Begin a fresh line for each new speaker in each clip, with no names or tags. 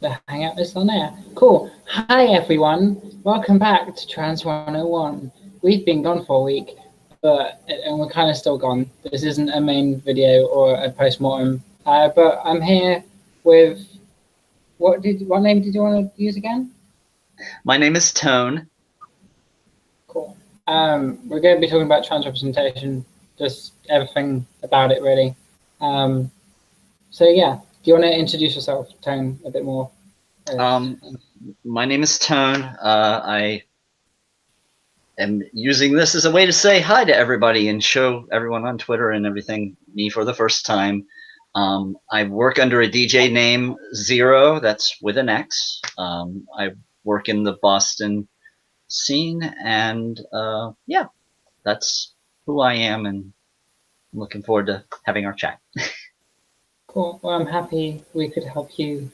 The hangout is on there. Cool. Hi everyone. Welcome back to Trans 101. We've been gone for a week, and we're kind of still gone. This isn't a main video or a post-mortem. But I'm here with what name did you want to use again?
My name is Tone.
Cool. We're going to be talking about trans representation, just everything about it really. So yeah, do you want to introduce yourself, Tone, a bit more?
My name is Tone. I am using this as a way to say hi to everybody and show everyone on Twitter and everything me for the first time. I work under a DJ name Zero, that's with an X. I work in the Boston scene, and yeah, that's who I am, and I'm looking forward to having our chat.
Cool. Well, I'm happy we could help you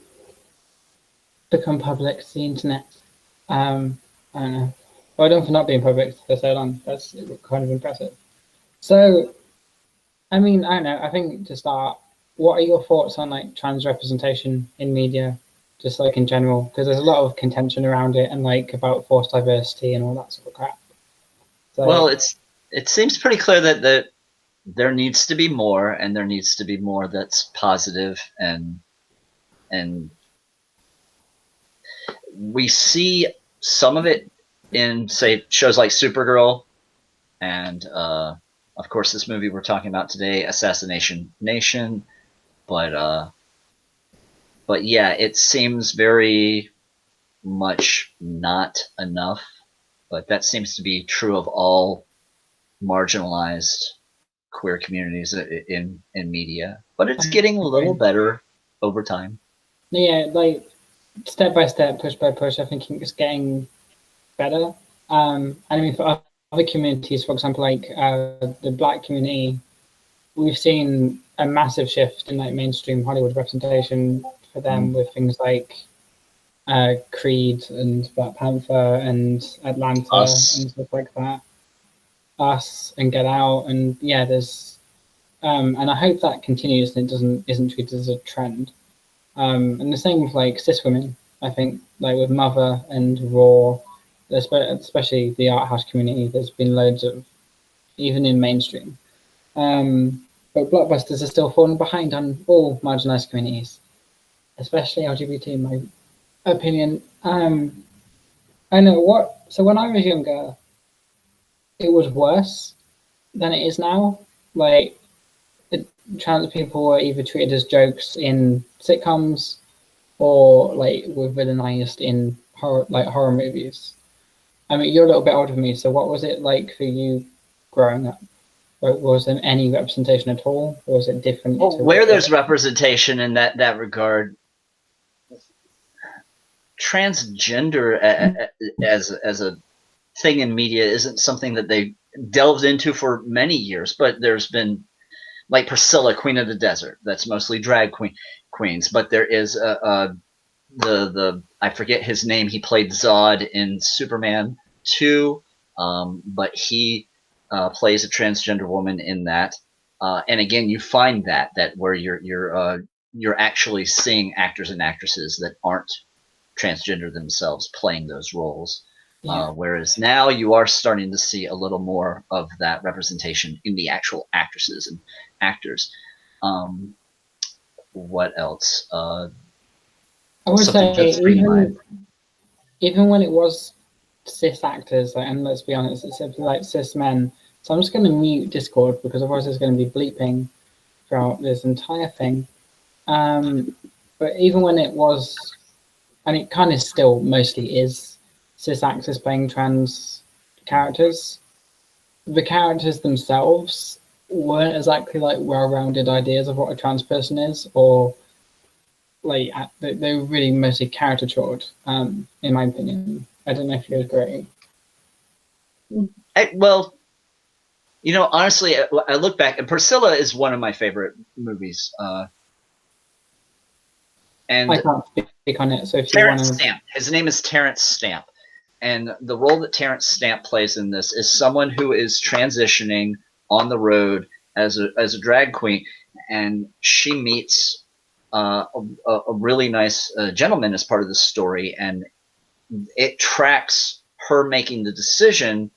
become public to the internet. I don't know. Well done for not being public for so long. That's kind of impressive. So, I mean, I don't know. I think to start, what are your thoughts on like trans representation in media, just like in general? Because there's a lot of contention around it and like about forced diversity and all that sort of crap. So,
well, it seems pretty clear that there needs to be more, and there needs to be more that's positive, and we see some of it in, say, shows like Supergirl, and of course this movie we're talking about today, Assassination Nation. But yeah, it seems very much not enough. But that seems to be true of all marginalized queer communities in media. But it's getting a little better over time.
Yeah, like step by step, push by push, I think it's getting better. I mean, for other communities, for example, like the Black community, we've seen a massive shift in like mainstream Hollywood representation for them with things like Creed and Black Panther and Atlanta and stuff like that. Us and Get Out, and yeah, there's and I hope that continues and it isn't treated as a trend. And the same with like cis women. I think like with Mother and Raw, especially the art house community, there's been loads of, even in mainstream. But blockbusters are still falling behind on all marginalized communities, especially LGBT, in my opinion. I know what. So when I was younger, it was worse than it is now. Like, trans people were either treated as jokes in sitcoms or like were villainized in horror movies. I mean, you're a little bit older than me, so what was it like for you growing up? Was there any representation at all, or was it different?
Well, where there's representation in that regard, transgender as a thing in media isn't something that they delved into for many years. But there's been like Priscilla, Queen of the Desert. That's mostly drag queens. But there is the I forget his name. He played Zod in Superman 2, but he plays a transgender woman in that. And again, you find that where you're actually seeing actors and actresses that aren't transgender themselves playing those roles. Yeah. Whereas now you are starting to see a little more of that representation in the actual actresses and actors. What else?
I would say even when it was cis actors, and let's be honest, it's like cis men. So I'm just going to mute Discord because otherwise there's going to be bleeping throughout this entire thing. But even when it was, and it kind of still mostly is, cis actors playing trans characters, the characters themselves weren't exactly like well-rounded ideas of what a trans person is, or like they were really mostly caricatured, in my opinion. I don't know if you agree.
Well, you know, honestly, I look back, and Priscilla is one of my favorite movies. And
I can't speak on it, so if
Terrence Stamp. His name is Terrence Stamp. And the role that Terrence Stamp plays in this is someone who is transitioning on the road as a drag queen, and she meets a really nice gentleman as part of the story, and it tracks her making the decision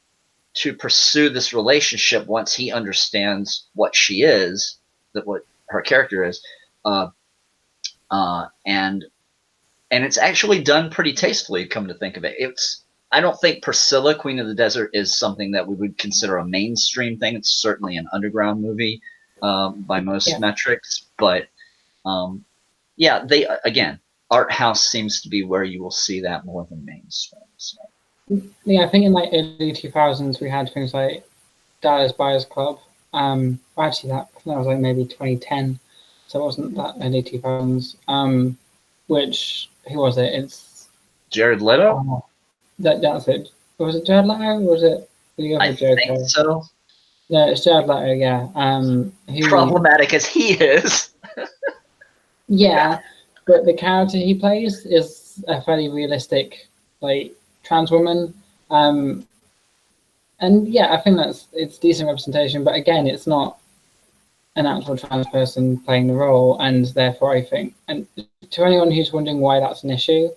to pursue this relationship once he understands what she is, that what her character is, uh, and it's actually done pretty tastefully. Come to think of it, I don't think Priscilla, Queen of the Desert, is something that we would consider a mainstream thing. It's certainly an underground movie by most metrics, but yeah, they again, art house seems to be where you will see that more than mainstream. So.
Yeah, I think in like early 2000s we had things like Dallas Buyers Club. Actually, that was like maybe 2010, so it wasn't that early 2000s. Which, who was it? It's
Jared Leto.
Oh, that's it. Was it Jared Leto? Or was it the other Joker?
I think so.
No, it's Jared Leto. Yeah.
Problematic as he is.
Yeah, but the character he plays is a fairly realistic, like, trans woman. And yeah, I think it's decent representation, but again, it's not an actual trans person playing the role, and therefore I think, and to anyone who's wondering why that's an issue,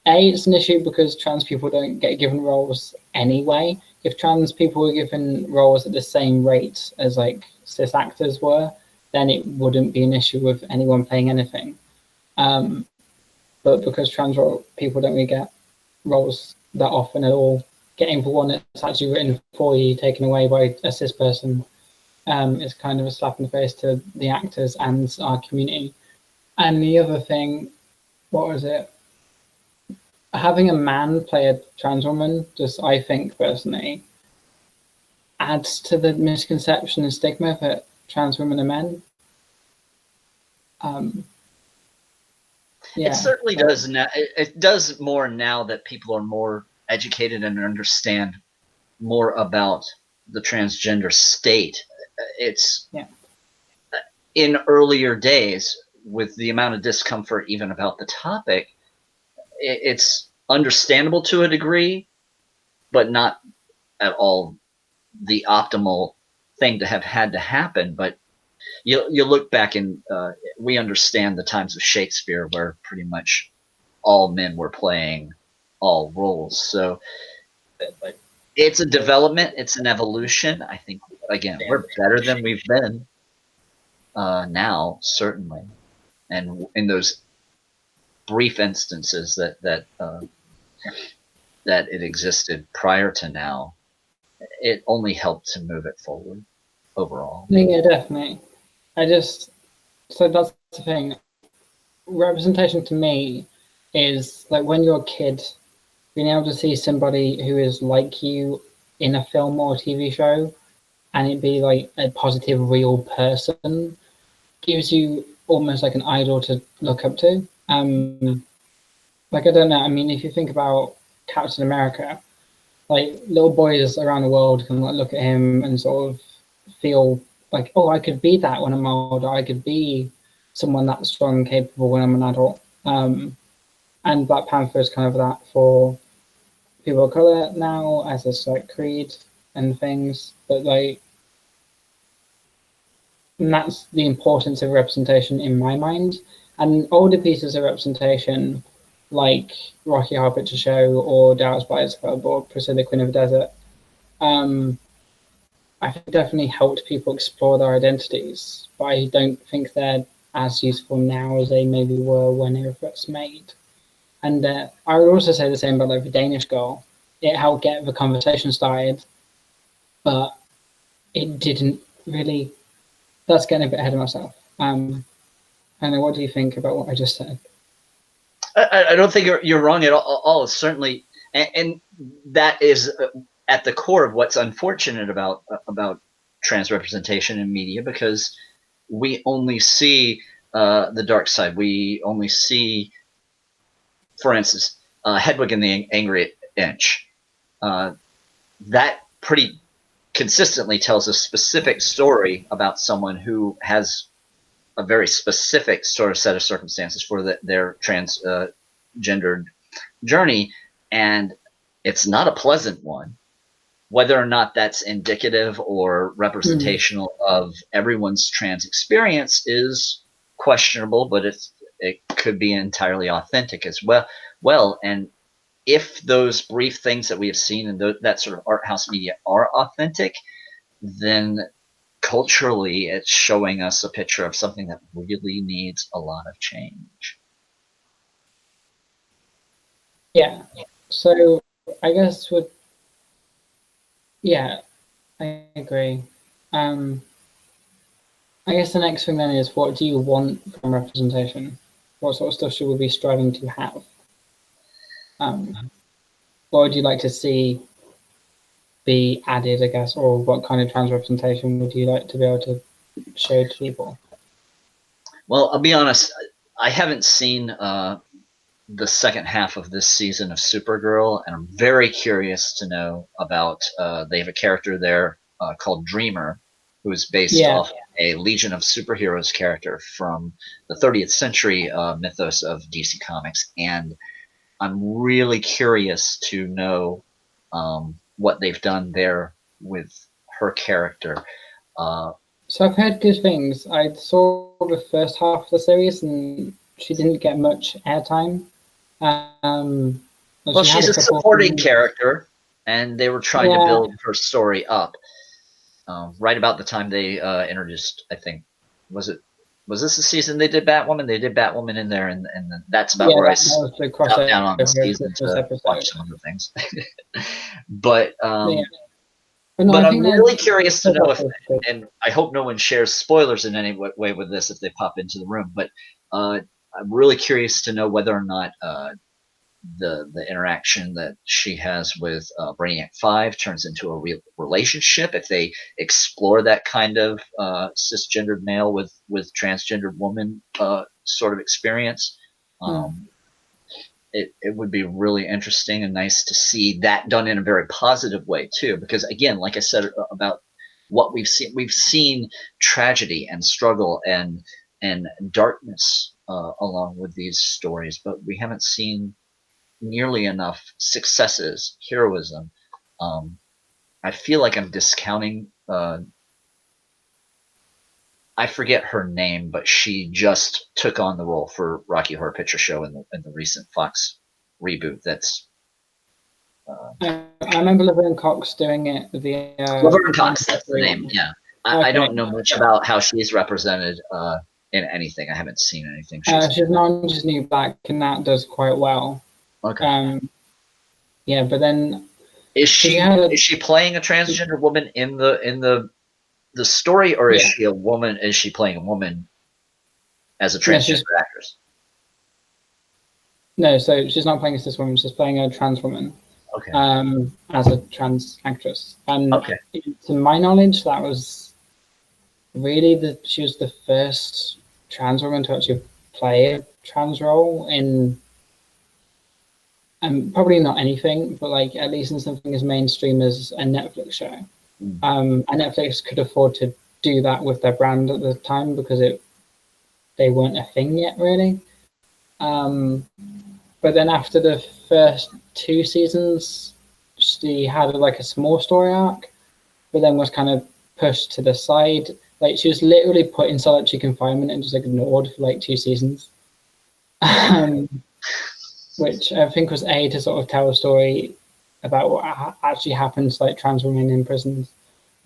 it's an issue because trans people don't get given roles anyway. If trans people were given roles at the same rate as like cis actors were, then it wouldn't be an issue with anyone playing anything. But because trans people don't really get roles that often at all, getting for one that's actually written for you taken away by a cis person is kind of a slap in the face to the actors and our community. And the other thing, what was it? Having a man play a trans woman, just I think personally, adds to the misconception and stigma that trans women are men.
It certainly does now. It does more now that people are more educated and understand more about the transgender state. It's in earlier days, with the amount of discomfort even about the topic, it's understandable to a degree, but not at all the optimal thing to have had to happen. But you look back and we understand the times of Shakespeare where pretty much all men were playing all roles. So it's a development, it's an evolution. I think, again, we're better than we've been now, certainly. And in those brief instances that it existed prior to now, it only helped to move it forward overall.
Yeah, definitely. So that's the thing. Representation to me is like when you're a kid, being able to see somebody who is like you in a film or TV show and it be like a positive, real person gives you almost like an idol to look up to. Like, I don't know, I mean, if you think about Captain America, like little boys around the world can like look at him and sort of feel like, oh, I could be that when I'm older. I could be someone that's strong and capable when I'm an adult. And Black Panther is kind of that for people of color now, as it's like creed and things. But like, and that's the importance of representation in my mind. And older pieces of representation, like Rocky Horror Picture Show or Dallas Buyers Club or Priscilla, Queen of the Desert, I think definitely helped people explore their identities, but I don't think they're as useful now as they maybe were when they were first made. And I would also say the same about like the Danish Girl. It helped get the conversation started, but it didn't really. That's getting a bit ahead of myself. And what do you think about what I just said?
I don't think you're wrong at all. Certainly, and that is at the core of what's unfortunate about trans representation in media, because we only see the dark side. We only see, for instance, Hedwig and the Angry Inch. That pretty consistently tells a specific story about someone who has a very specific sort of set of circumstances for their transgendered journey, and it's not a pleasant one. Whether or not that's indicative or representational of everyone's trans experience is questionable, but it could be entirely authentic as well. And if those brief things that we have seen in that sort of art house media are authentic, then culturally it's showing us a picture of something that really needs a lot of change.
Yeah. So I guess yeah, I agree. I guess the next thing then is, what do you want from representation? What sort of stuff should we be striving to have? What would you like to see be added, I guess, or what kind of trans representation would you like to be able to show to people?
Well, I'll be honest, I haven't seen the second half of this season of Supergirl, and I'm very curious to know about. They have a character there called Dreamer, who is based off a Legion of Superheroes character from the 30th century mythos of DC Comics, and I'm really curious to know what they've done there with her character.
So I've heard good things. I saw the first half of the series, and she didn't get much airtime.
Well, she's a supporting character, and they were trying to build her story up. Right about the time they introduced, I think, was this the season they did Batwoman? They did Batwoman in there, and that's about where I stopped down on the season to watch some of the things. But I'm really curious to know if, and I hope no one shares spoilers in any way with this if they pop into the room, but I'm really curious to know whether or not the interaction that she has with Brainiac 5 turns into a real relationship, if they explore that kind of cisgendered male with transgendered woman sort of experience. It would be really interesting and nice to see that done in a very positive way too, because again, like I said about what we've seen tragedy and struggle and darkness along with these stories, but we haven't seen nearly enough successes, heroism. I feel like I'm discounting. I forget her name, but she just took on the role for Rocky Horror Picture Show in the recent Fox reboot. That's.
I remember Laverne Cox doing it.
Laverne Cox, that's the name. Yeah, I don't know much about how she's represented in anything. I haven't seen anything.
She's in Orange Is the New Black, and that does quite well.
Okay.
Yeah, but then
is she playing a transgender woman in the story, or is she a woman? Is she playing a woman as a transgender actress?
No, so she's not playing a cis woman. She's playing a trans woman.
Okay.
As a trans actress, and to my knowledge, that was really she was the first trans woman to actually play a trans role in. Probably not anything, but like at least in something as mainstream as a Netflix show. And Netflix could afford to do that with their brand at the time because they weren't a thing yet, really. But then after the first 2 seasons, she had like a small story arc, but then was kind of pushed to the side. Like she was literally put in solitary confinement and just ignored for like 2 seasons. Which I think was to sort of tell a story about what actually happened to like trans women in prisons.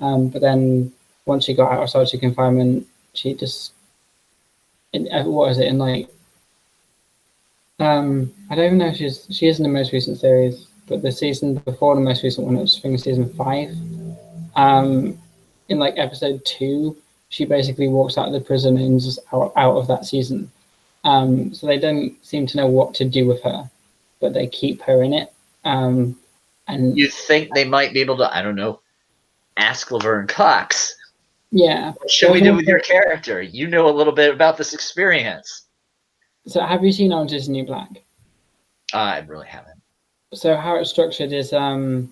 But then once she got out of solitary confinement, she just, what is it, in like, I don't even know if she is in the most recent series, but the season before the most recent one, it was I think season 5. In like episode 2, she basically walks out of the prison and is just out of that season. So they don't seem to know what to do with her, but they keep her in it. And
you think they might be able to, I don't know, ask Laverne Cox.
Yeah.
What should we do with your character? You know a little bit about this experience.
So have you seen Orange Is the New Black?
I really haven't.
So how it's structured is in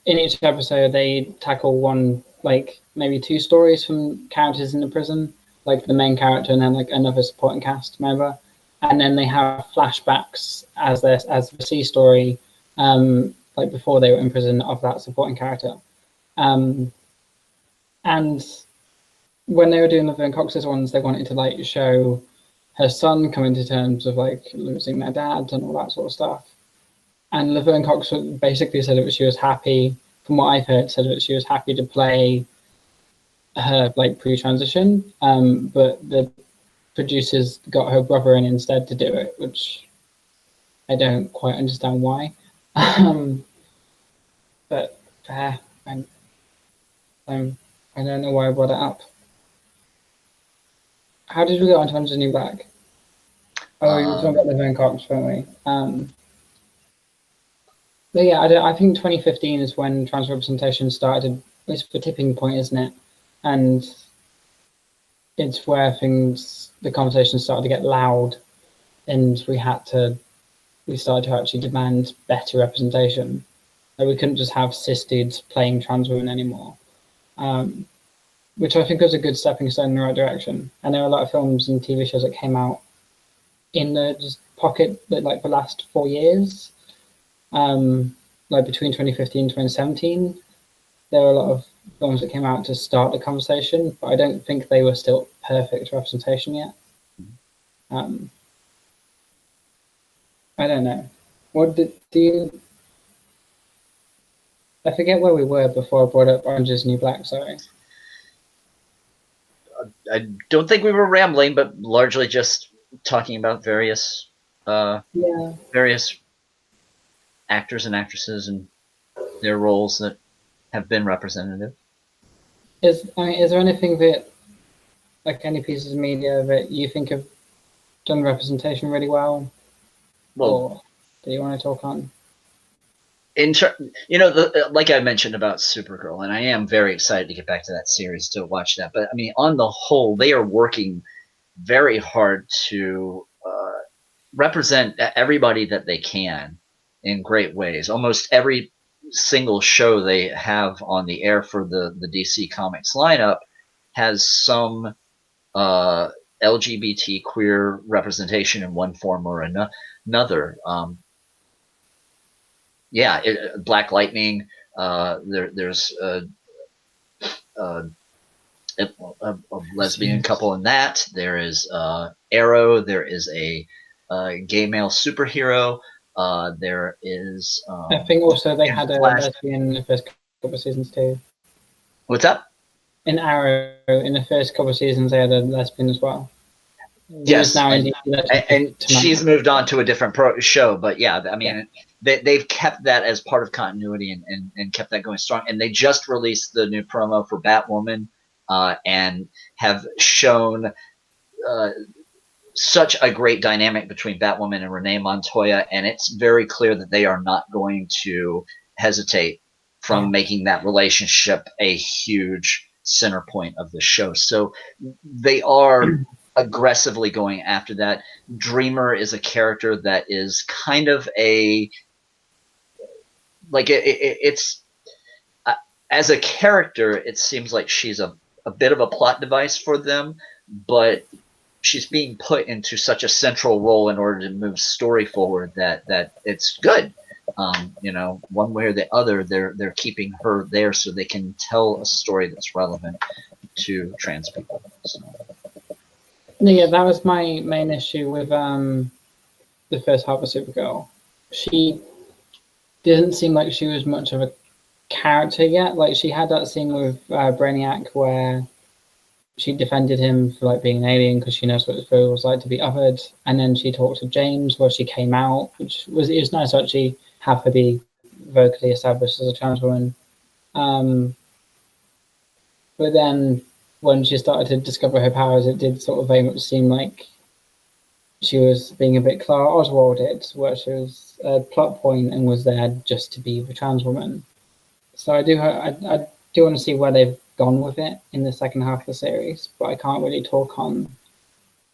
each episode they tackle one, like maybe 2 stories from characters in the prison, like the main character and then like another supporting cast member, and then they have flashbacks as the C story, like before they were in prison, of that supporting character, and when they were doing the Laverne Cox's ones, they wanted to like show her son coming to terms of like losing their dad and all that sort of stuff. And Laverne Cox basically said that she was happy, from what I've heard, said that she was happy to play her like pre-transition, but the producers got her brother in instead to do it, which I don't quite understand why. But fair. I don't know why I brought it up. How did we get on Orange is the New Black? Oh, we were talking about Laverne Cox, weren't we? But yeah, I think 2015 is when trans representation started. It's the tipping point, isn't it? And it's where the conversation started to get loud, and we started to actually demand better representation. Like, we couldn't just have cis dudes playing trans women anymore, which I think was a good stepping stone in the right direction. And there are a lot of films and TV shows that came out in the just pocket that like the last 4 years, like between 2015 and 2017, there were a lot of films that came out to start the conversation, but I don't think they were still perfect representation yet. I don't know. What do you? I forget where we were before I brought up Orange is the New Black. Sorry.
I don't think we were rambling, but largely just talking about various actors and actresses and their roles that have been representative.
Is there anything that, like any pieces of media that you think have done representation really well, or do you want to talk on?
Like I mentioned about Supergirl, and I am very excited to get back to that series to watch that. But I mean, on the whole, they are working very hard to represent everybody that they can in great ways. Almost every single show they have on the air for the DC Comics lineup has some LGBT queer representation in one form or another. Black Lightning. There's a lesbian couple in that. There is Arrow. There is a gay male superhero. There is.
I think also they had a lesbian in the first couple of seasons too.
What's up?
In Arrow, in the first couple of seasons, they had a lesbian as well.
Yes, and she's moved on to a different show, but yeah, I mean, they've kept that as part of continuity and kept that going strong. And they just released the new promo for Batwoman and have shown such a great dynamic between Batwoman and Renee Montoya, and it's very clear that they are not going to hesitate from making that relationship a huge center point of the show. So they are aggressively going after that. Dreamer is a character that is kind of it's as a character, it seems like she's a bit of a plot device for them, but she's being put into such a central role in order to move story forward that it's good. One way or the other, they're keeping her there so they can tell a story that's relevant to trans people. So.
Yeah, that was my main issue with the first half of Supergirl. She didn't seem like she was much of a character yet. Like, she had that scene with Brainiac where she defended him for like being an alien because she knows what it feels like to be othered, and then she talked to James where she came out, it was nice to actually have her be vocally established as a trans woman. But then when she started to discover her powers, it did sort of very much seem like she was being a bit Clara Oswald-ed, where she was a plot point and was there just to be the trans woman. So I do want to see where they've gone with it in the second half of the series, but I can't really talk on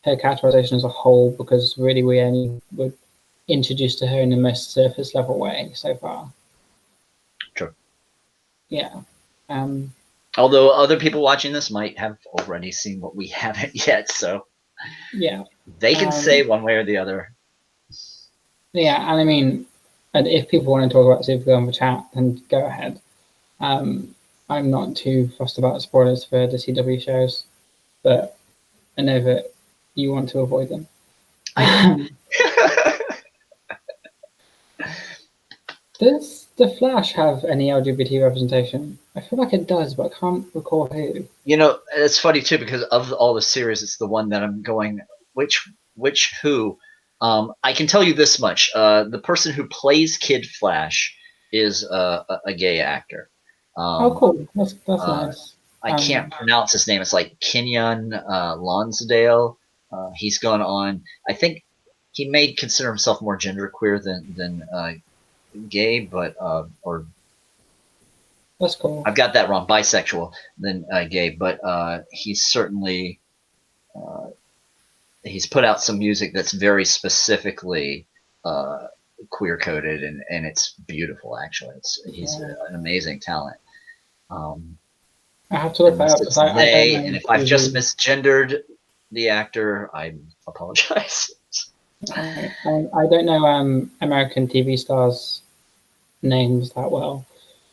her characterization as a whole because really we only were introduced to her in the most surface level way so far.
True.
Yeah.
Although other people watching this might have already seen what we haven't yet, so
yeah,
they can say one way or the other.
Yeah, and I mean, if people want to talk about Supergirl in the chat, then go ahead. I'm not too fussed about spoilers for the CW shows. but I know that you want to avoid them. Does The Flash have any LGBT representation? I feel like it does, but I can't recall who.
You know, it's funny too because of all the series, it's the one that I'm going. Which who? I can tell you this much: the person who plays Kid Flash is a gay actor.
Oh, cool. That's nice.
I can't pronounce his name. It's like Kenyon Lonsdale. He's gone on. I think he may consider himself more genderqueer than gay, but or
that's cool.
I've got that wrong. Bisexual than gay, but he's certainly he's put out some music that's very specifically queer coded, and it's beautiful. Actually, he's an amazing talent.
I have to look that up because I don't know.
And if I've just misgendered the actor, I apologize.
I don't know American TV stars' names that well.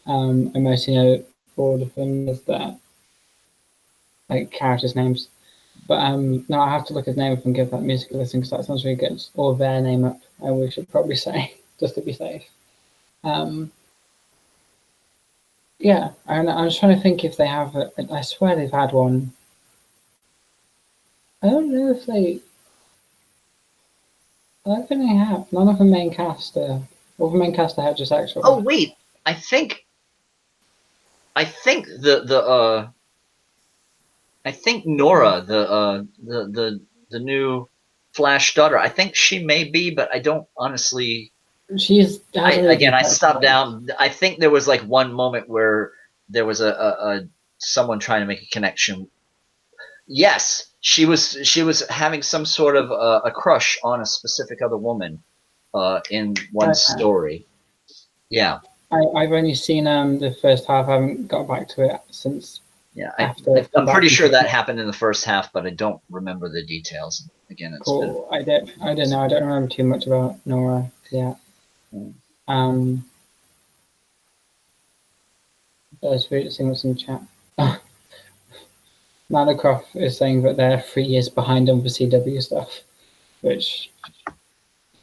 I mostly know all of them as that, like characters' names. But no, I have to look his name up and give that music a listen because that sounds really good. Or their name up, we should probably say, just to be safe. Yeah, and I was trying to think if they have. I swear they've had one. I don't know if they. I don't think they have. None of the main cast. All the main cast are heterosexual.
Oh wait, I think the I think Nora, the new Flash daughter, I think she may be, but I don't honestly. I stopped down. I think there was like one moment where there was a someone trying to make a connection. Yes, she was having some sort of a crush on a specific other woman in one story. Yeah.
I've only seen the first half. I haven't got back to it since.
Yeah, I'm pretty sure that happened in the first half, but I don't remember the details. Again, it's
cool. I don't know. I don't remember too much about Nora yet. Let's see what's in the chat. Malacroft is saying that they're 3 years behind on the CW stuff, which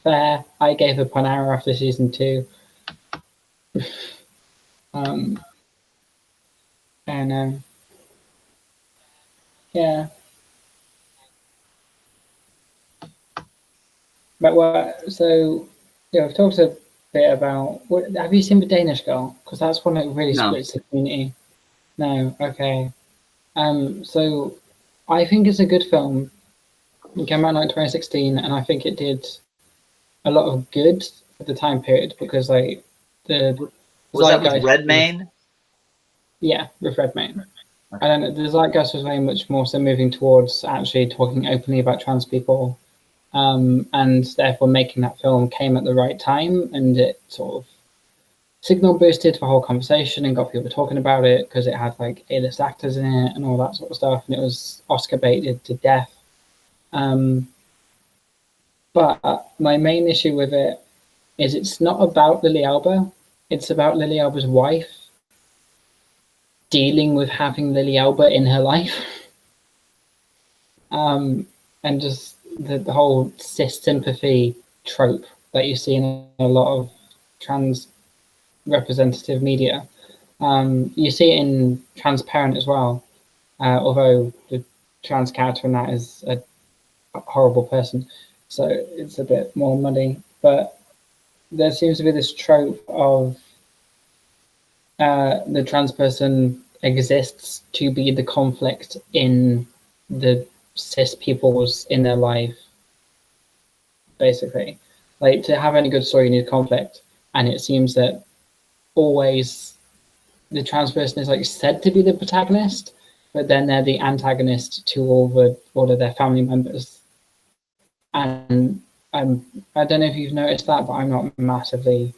fair. I gave up an hour after season 2. And yeah. But so yeah, we've talked a bit about. Have you seen The Danish Girl? Because that's one that really splits the community. No, okay. So I think it's a good film. It came out in 2016, and I think it did a lot of good at the time period because like the
was that with Redmayne?
Yeah, with Redmayne. Okay. I don't know. The zeitgeist was very much more so moving towards actually talking openly about trans people, and therefore making that film came at the right time, and it sort of signal boosted the whole conversation and got people talking about it because it had like A-list actors in it and all that sort of stuff, and it was Oscar baited to death. But my main issue with it is it's not about Lily Alba. It's about Lily Alba's wife dealing with having Lily Alba in her life. And just the whole cis sympathy trope that you see in a lot of trans representative media. You see it in Transparent as well, although the trans character in that is a horrible person, so it's a bit more muddy. But there seems to be this trope of the trans person exists to be the conflict in the cis people's in their life, basically. Like, to have any good story, you need conflict, and it seems that always the trans person is like said to be the protagonist, but then they're the antagonist to all of their family members. And I don't know if you've noticed that, but I'm not massively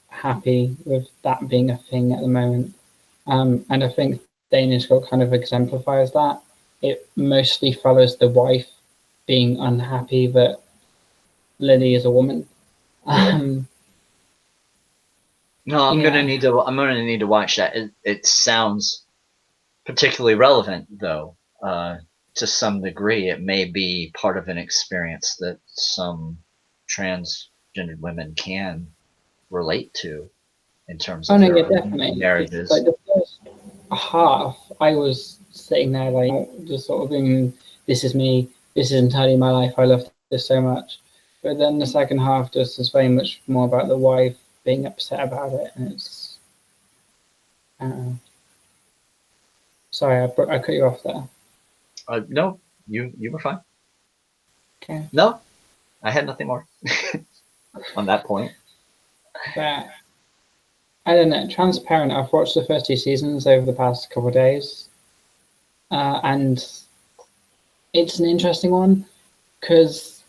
happy with that being a thing at the moment. And I think Danish Girl kind of exemplifies that. It mostly follows the wife being unhappy that Lily is a woman.
No, I'm gonna need to watch that. It sounds particularly relevant though to some degree, it may be part of an experience that some transgendered women can relate to in terms
Oh
of
no,
their
yeah,
own
definitely. It's
marriages.
like the first half, I was sitting there like just sort of being, this is me, this is entirely my life, I love this so much. But then the second half just is very much more about the wife being upset about it, and it's, sorry, I cut you off there.
No, you were fine.
Okay.
No, I had nothing more on that point.
But I don't know, Transparent, I've watched the first two seasons over the past couple of days, and it's an interesting one because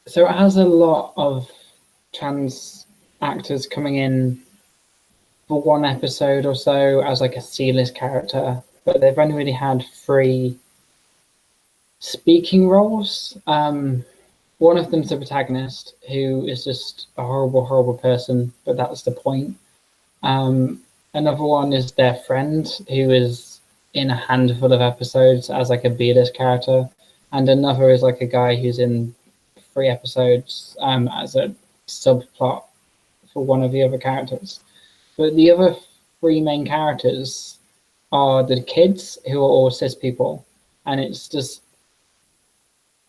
so it has a lot of trans actors coming in for one episode or so as like a C-list character, but they've only really had 3 speaking roles. One of them's the protagonist, who is just a horrible, horrible person, but that's the point. Another one is their friend, who is in a handful of episodes as like a B-list character, and another is like a guy who's in 3 episodes as a subplot for one of the other characters. But the other 3 main characters are the kids, who are all cis people, and it's just,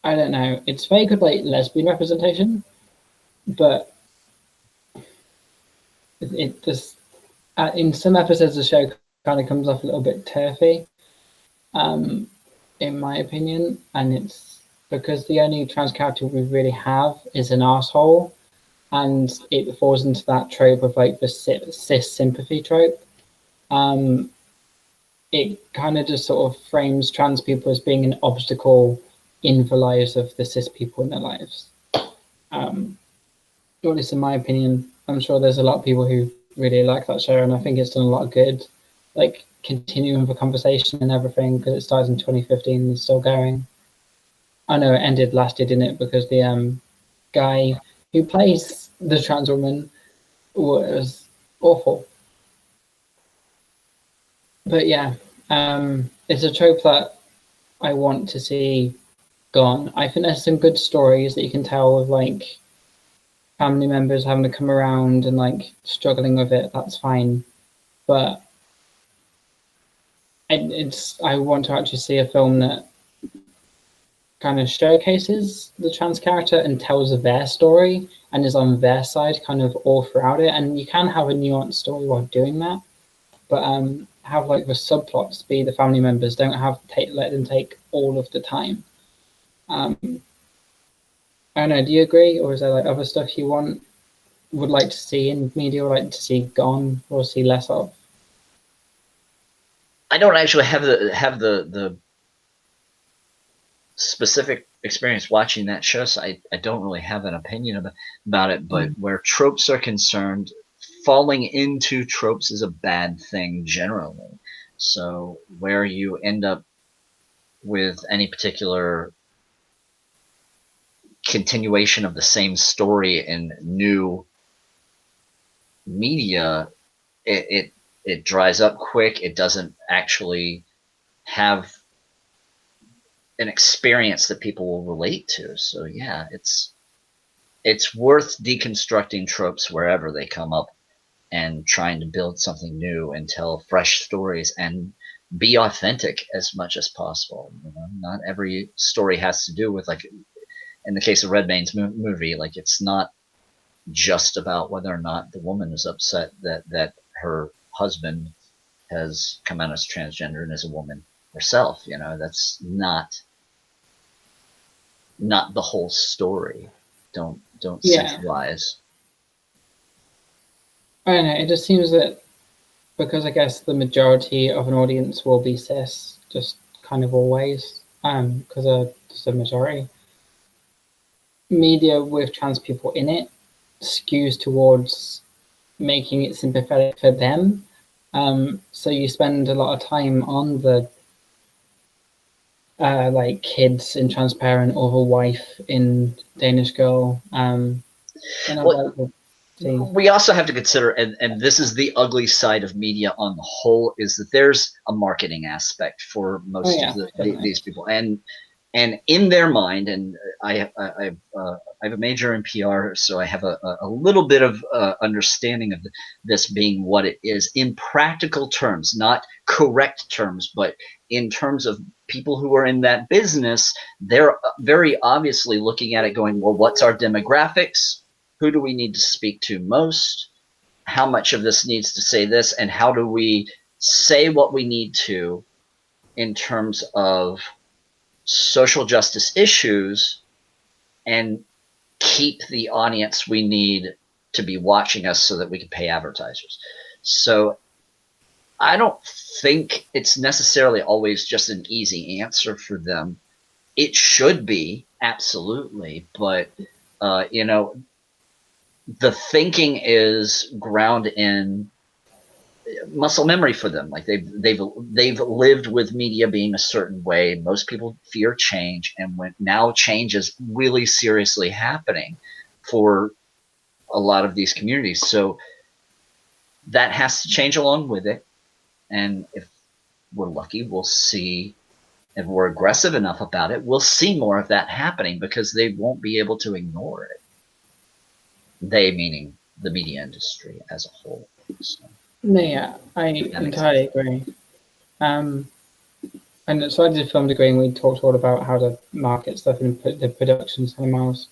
I don't know, it's very good like lesbian representation, but it just in some episodes the show kind of comes off a little bit turfy, in my opinion, and it's because the only trans character we really have is an asshole, and it falls into that trope of like the cis sympathy trope. It kind of just sort of frames trans people as being an obstacle in the lives of the cis people in their lives. At least in my opinion, I'm sure there's a lot of people who really like that show, and I think it's done a lot of good, like continuing the conversation and everything, because it started in 2015 and it's still going. I know it ended last year, didn't it? Because the guy who plays the trans woman was awful. But yeah, it's a trope that I want to see gone. I think there's some good stories that you can tell of like family members having to come around and like struggling with it. That's fine, but I want to actually see a film that kind of showcases the trans character and tells their story and is on their side kind of all throughout it. And you can have a nuanced story while doing that, but have like the subplots be the family members. Don't have let them take all of the time. I don't know. Do you agree, or is there like other stuff you would like to see in media, or like to see gone, or see less of?
I don't actually have the specific experience watching that show, so I don't really have an opinion about it. But where tropes are concerned, falling into tropes is a bad thing generally. So where you end up with any particular continuation of the same story in new media, it dries up quick. It doesn't actually have an experience that people will relate to. So yeah, it's worth deconstructing tropes wherever they come up and trying to build something new and tell fresh stories and be authentic as much as possible. You know, not every story has to do with, like in the case of Redmayne's movie, like it's not just about whether or not the woman is upset that her husband has come out as transgender and is a woman herself. You know, that's not the whole story. Don't centralize.
I don't know. It just seems that because I guess the majority of an audience will be cis, just kind of always, because they're just a majority. Media with trans people in it skews towards making it sympathetic for them. So you spend a lot of time on the like kids in Transparent or the wife in Danish Girl.
Well,
see.
We also have to consider, and this is the ugly side of media on the whole, is that there's a marketing aspect for most of these people, and in their mind, and I have a major in PR, so I have a little bit of understanding of this being what it is in practical terms, not correct terms, but in terms of people who are in that business. They're very obviously looking at it going, well, what's our demographics? Who do we need to speak to most? How much of this needs to say this? And how do we say what we need to in terms of social justice issues and keep the audience we need to be watching us so that we can pay advertisers? So I don't think it's necessarily always just an easy answer for them. It should be, absolutely, but you know, the thinking is ground in muscle memory for them. Like they've lived with media being a certain way. Most people fear change, and when now change is really seriously happening for a lot of these communities. So that has to change along with it. And if we're lucky, we'll see, if we're aggressive enough about it, we'll see more of that happening, because they won't be able to ignore it. They meaning the media industry as a whole. So,
yeah, I entirely agree. And so I did a film degree, and we talked all about how to market stuff in the production cinemas.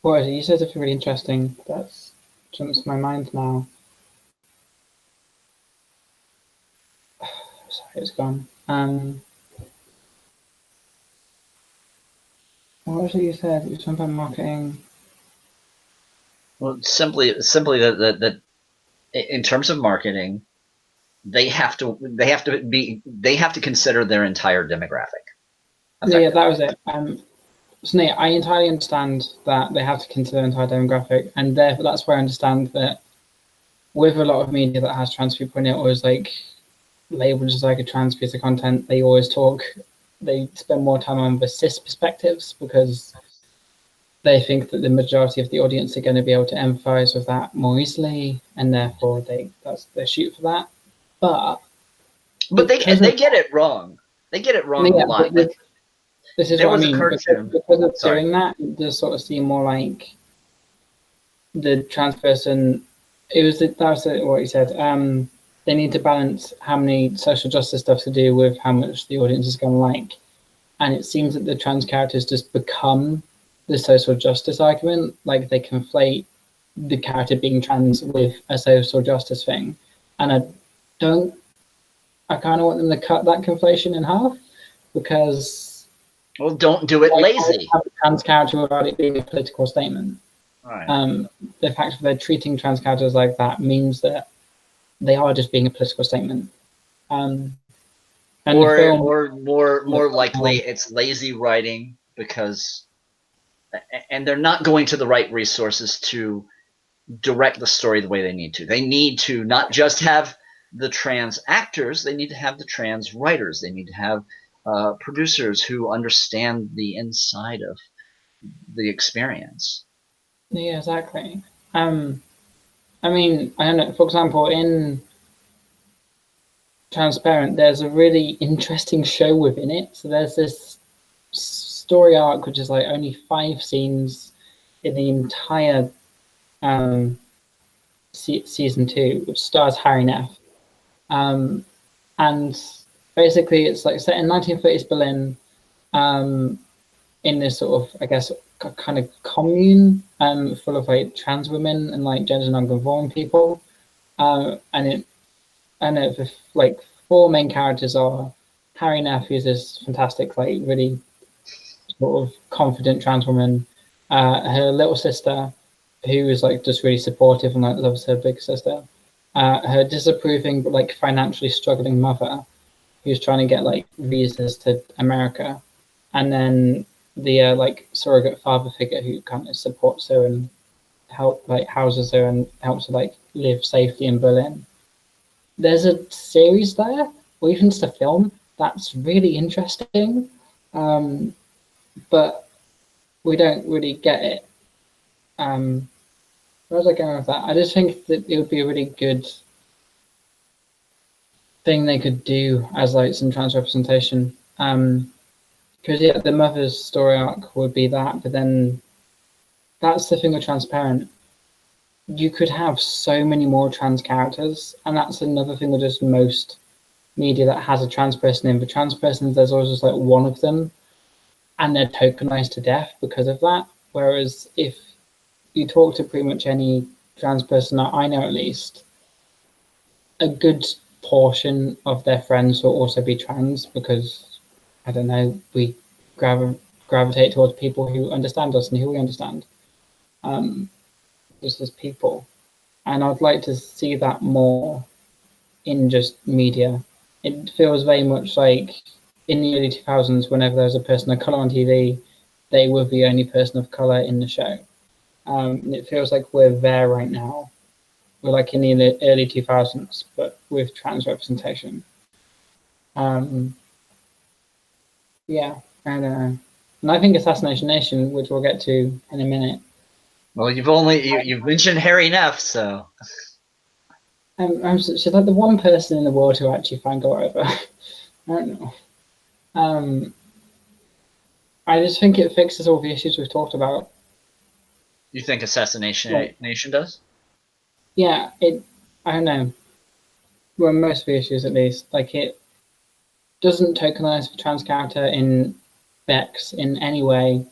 What is it? You said something really interesting that's jumps to my mind now. Sorry, it's gone. What was it you said? It was something about marketing.
Well, simply that in terms of marketing, they have to consider their entire demographic.
Yeah, that was it. So yeah, I entirely understand that they have to consider their entire demographic, and therefore that's where I understand that with a lot of media that has trans people in it, or is like labeled as like a trans piece of content, they spend more time on the cis perspectives, because they think that the majority of the audience are going to be able to empathize with that more easily, and therefore they shoot for that. But
they get it wrong. They get it wrong a lot.
This is what I mean. Because of doing that, it does sort of seem more like the trans person. That was what he said. They need to balance how many social justice stuff to do with how much the audience is going to like. And it seems that the trans characters just become the social justice argument. Like they conflate the character being trans with a social justice thing. And I kind of want them to cut that conflation in half, because...
Well, don't do it lazy.
Have a trans character without it being a political statement.
Right.
The fact that they're treating trans characters like that means that they are just being a political statement. And
or more likely, it's lazy writing, and they're not going to the right resources to direct the story the way they need to. They need to not just have the trans actors, they need to have the trans writers. They need to have producers who understand the inside of the experience.
Yeah, exactly. I mean, I don't know, for example, in Transparent, there's a really interesting show within it. So there's this story arc, which is like only 5 scenes in the entire season 2, which stars Harry Neff. And basically it's like set in 1930s Berlin, in this sort of, I guess, kind of commune, full of like trans women and like gender non-conforming people. And the like 4 main characters are Harry Neff, who's this fantastic, like really sort of confident trans woman, her little sister, who is like just really supportive and like loves her big sister, her disapproving but like financially struggling mother, who's trying to get like visas to America, and then the like surrogate father figure who kind of supports her and houses her and helps her like live safely in Berlin. There's a series there, or even just a film, that's really interesting, but we don't really get it. where was I going with that? I just think that it would be a really good thing they could do as like some trans representation. Because yeah, the mother's story arc would be that, but then that's the thing with transparent. You could have so many more trans characters, and that's another thing with just most media that has a trans person in. The trans person, there's always just like one of them, and they're tokenized to death because of that. Whereas if you talk to pretty much any trans person that I know, at least, a good portion of their friends will also be trans because, I don't know, we gravitate towards people who understand us and who we understand, just as people. And I'd like to see that more in just media. It feels very much like in the early 2000s, whenever there was a person of color on TV, they were the only person of color in the show. And it feels like we're there right now. We're like in the early 2000s, but with trans representation. Yeah, and I think Assassination Nation, which we'll get to in a minute.
Well, you've mentioned Harry Neff, so
She's like the one person in the world who actually fangirl over. I don't know. I just think it fixes all the issues we've talked about.
you think Assassination Nation does?
Yeah, I don't know. Well, most of the issues, at least, like it doesn't tokenize the trans character in Bex in any way,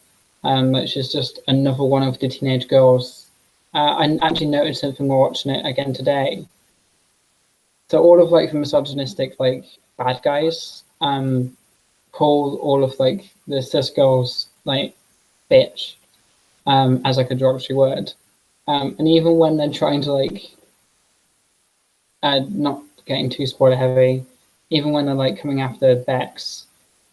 which is just another one of the teenage girls. I actually noticed something while watching it again today. So all of like the misogynistic like bad guys call all of like the cis girls like bitch as like a derogatory word, and even when they're trying to like not getting too spoiler heavy, even when they're like coming after Bex,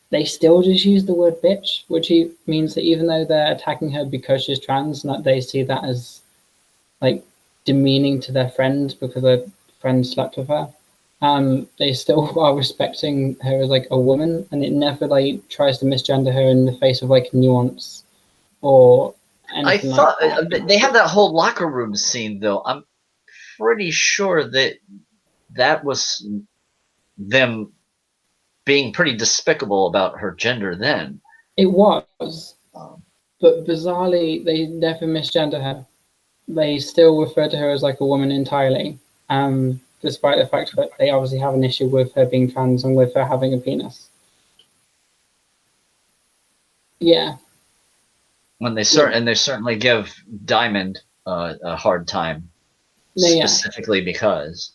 they still just use the word bitch, which means that even though they're attacking her because she's trans, and that they see that as like demeaning to their friend because their friend slept with her, they still are respecting her as like a woman, and it never like tries to misgender her in the face of like nuance or anything
I thought
like that.
they have that whole locker room scene, though. I'm pretty sure that was them being pretty despicable about her gender then.
It was, but bizarrely, they never misgender her. They still refer to her as like a woman entirely, despite the fact that they obviously have an issue with her being trans and with her having a penis. Yeah.
When they certainly give Diamond a hard time, specifically because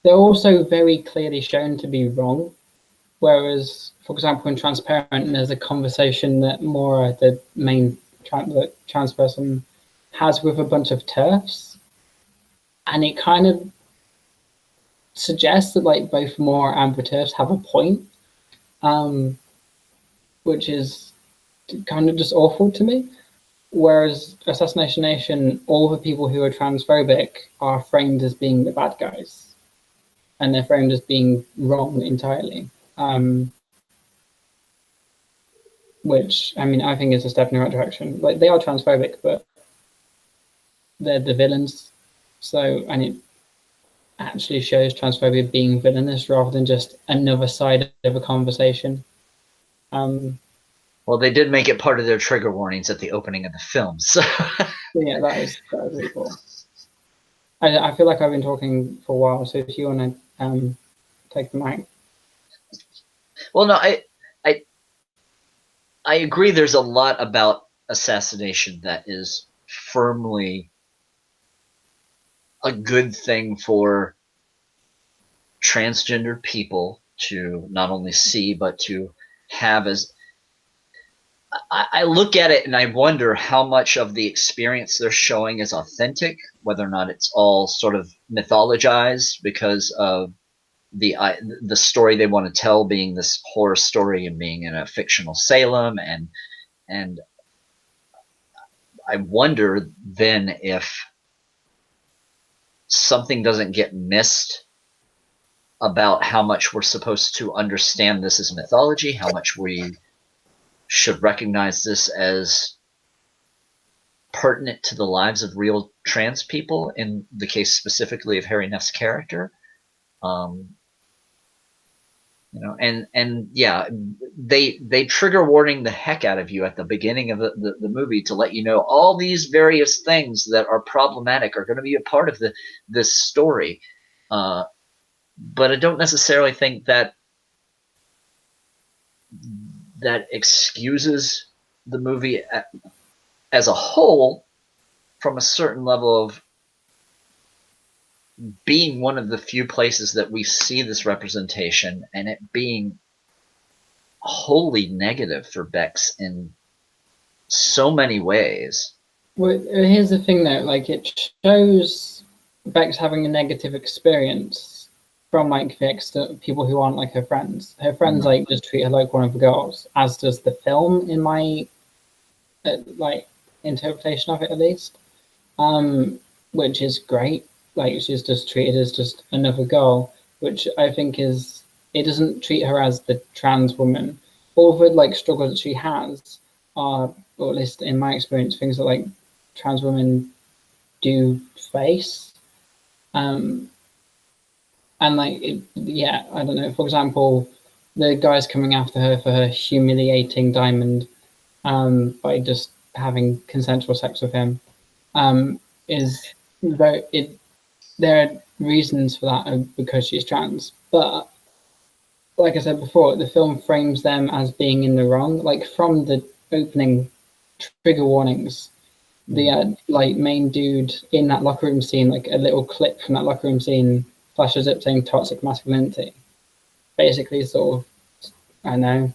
they're also very clearly shown to be wrong. Whereas, for example, in Transparent, there's a conversation that Maura, the main trans person, has with a bunch of TERFs, and it kind of suggests that like both Maura and the TERFs have a point, which is kind of just awful to me. Whereas Assassination Nation, all the people who are transphobic are framed as being the bad guys, and they're framed as being wrong entirely. Which, I mean, I think is a step in the right direction. Like, they are transphobic, but they're the villains. So, and it actually shows transphobia being villainous rather than just another side of a conversation.
Well, they did make it part of their trigger warnings at the opening of the film. So
yeah, that was really cool. I feel like I've been talking for a while, so if you want to take the mic.
Well, no, I agree there's a lot about Assassination that is firmly a good thing for transgender people to not only see, but to have as... I look at it and I wonder how much of the experience they're showing is authentic, whether or not it's all sort of mythologized because of the story they want to tell being this horror story and being in a fictional Salem, and I wonder then if something doesn't get missed about how much we're supposed to understand this as mythology, how much we should recognize this as pertinent to the lives of real trans people, in the case specifically of Harry Neff's character. You know, and yeah, they trigger warning the heck out of you at the beginning of the movie to let you know all these various things that are problematic are going to be a part of this story. But I don't necessarily think that excuses the movie as a whole from a certain level of being one of the few places that we see this representation, and it being wholly negative for Bex in so many ways.
Well, here's the thing though, like it shows Bex having a negative experience from like the people who aren't like her friends. Her friends like just treat her like one of the girls, as does the film in my like interpretation of it at least, which is great. Like she's just treated as just another girl, which I think is, it doesn't treat her as the trans woman. All the like struggles that she has are, or at least in my experience, things that like trans women do face. And like, yeah, I don't know. For example, the guys coming after her for her humiliating Diamond by just having consensual sex with him is very. There are reasons for that because she's trans, but like I said before, the film frames them as being in the wrong. Like from the opening trigger warnings, the like main dude in that locker room scene, like a little clip from that locker room scene flashes up saying toxic masculinity, basically sort of, I don't know,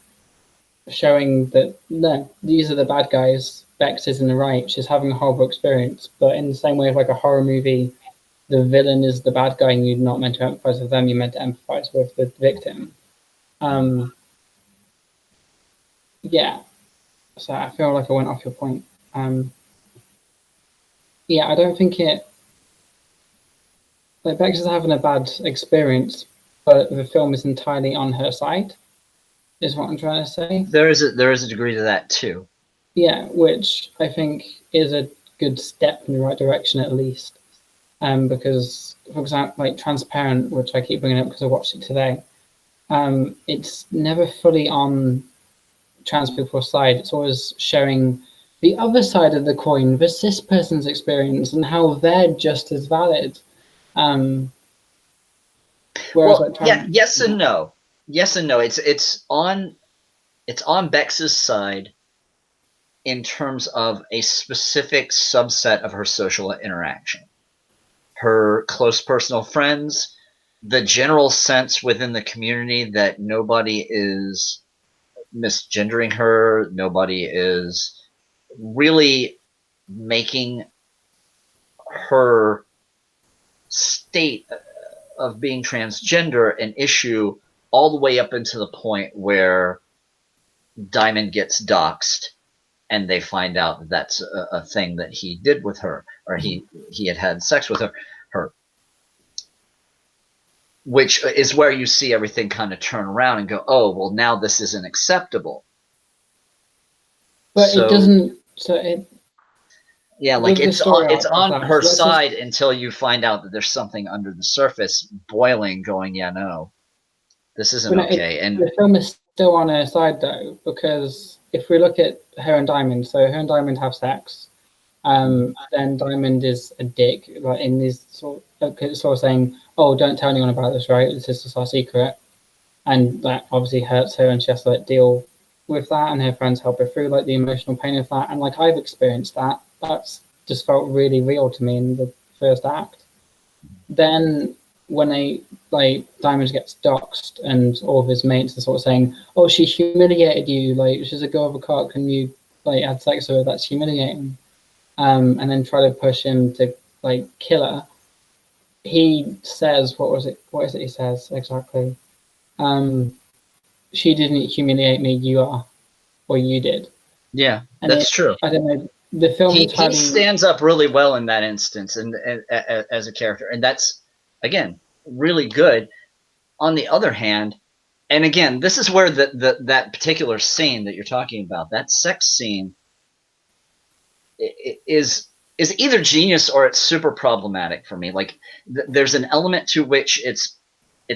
showing that no, these are the bad guys. Bex is in the right. She's having a horrible experience, but in the same way of like a horror movie, the villain is the bad guy and you're not meant to empathize with them, you're meant to empathize with the victim. Yeah, so I feel like I went off your point. Yeah, I don't think it, like Bex is having a bad experience, but the film is entirely on her side, is what I'm trying to say.
There is a degree to that too.
Yeah, which I think is a good step in the right direction at least. Because, for example, like Transparent, which I keep bringing up because I watched it today, it's never fully on trans people's side. It's always showing the other side of the coin, the cis person's experience, and how they're just as valid. Whereas,
well,
like,
yeah, yes and no. Yes and no. It's on Bex's side in terms of a specific subset of her social interaction. Her close personal friends, the general sense within the community that nobody is misgendering her, nobody is really making her state of being transgender an issue, all the way up into the point where Diamond gets doxxed and they find out that that's a thing that he did with her, or he had sex with her, which is where you see everything kind of turn around and go, oh, well, now this isn't acceptable.
But so, it doesn't. So it.
Yeah, like it's on her side until you find out that there's something under the surface boiling, going, yeah, no, this isn't okay. And
the film is still on her side though, because if we look at her and Diamond, so her and Diamond have sex, then Diamond is a dick, like in this sort of saying, "Oh, don't tell anyone about this, right? This is just our secret," and that obviously hurts her, and she has to like deal with that, and her friends help her through like the emotional pain of that, and like I've experienced that. That's just felt really real to me in the first act. Then when they like Diamond gets doxxed and all of his mates are sort of saying, "Oh, she humiliated you. Like she's a girl of a cock, and you like had sex with her. That's humiliating." And then try to push him to like kill her. He says, "What was it? What is it?" He says exactly. She didn't humiliate me. You are, or you did.
Yeah, and that's true.
I don't know. The film
he stands up really well in that instance, and as a character, and that's again really good. On the other hand, and again, this is where that particular scene that you're talking about, that sex scene, is either genius or it's super problematic for me. Like there's an element to which it's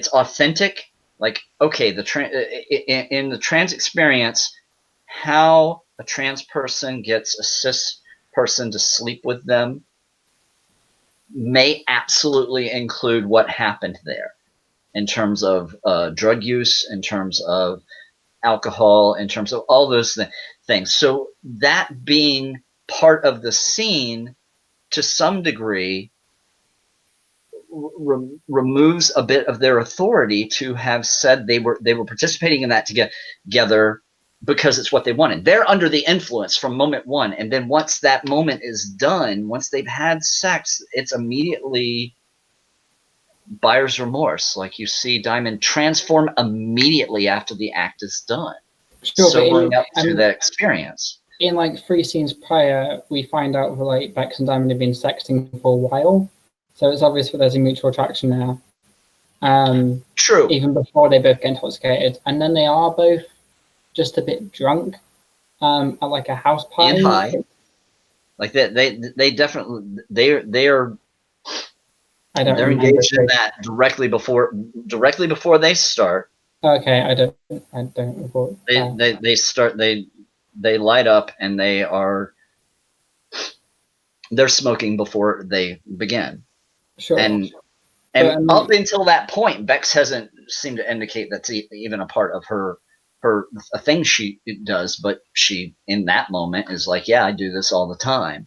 authentic. Like, okay, in the trans experience, how a trans person gets a cis person to sleep with them may absolutely include what happened there in terms of drug use, in terms of alcohol, in terms of all those things. So that being part of the scene to some degree removes a bit of their authority to have said they were participating in that together because it's what they wanted. They're under the influence from moment one, and then once that moment is done, once they've had sex, it's immediately buyer's remorse. Like you see Diamond transform immediately after the act is done,
Sure,
sobering up to that experience.
In like 3 scenes prior, we find out that like Bex and Diamond have been sexting for a while, so it's obvious that there's a mutual attraction there.
True.
Even before they both get intoxicated, and then they are both just a bit drunk at like a house party.
And high. Like they definitely they're engaged in that directly before they start.
Okay, I don't recall.
They light up and they're smoking before they begin.
Sure.
And up until that point, Bex hasn't seemed to indicate that's even a part of a thing she does, but she in that moment is like, yeah, I do this all the time.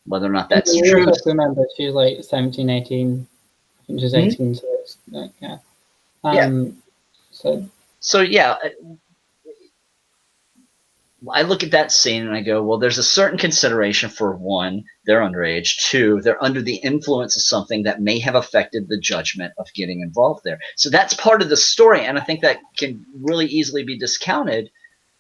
Whether or not that's true.
Remember, she's like 17, 18. I think she's 18, so it's like, yeah. So
yeah, I look at that scene and I go, well, there's a certain consideration for one, they're underage. Two, they're under the influence of something that may have affected the judgment of getting involved there. So that's part of the story, and I think that can really easily be discounted.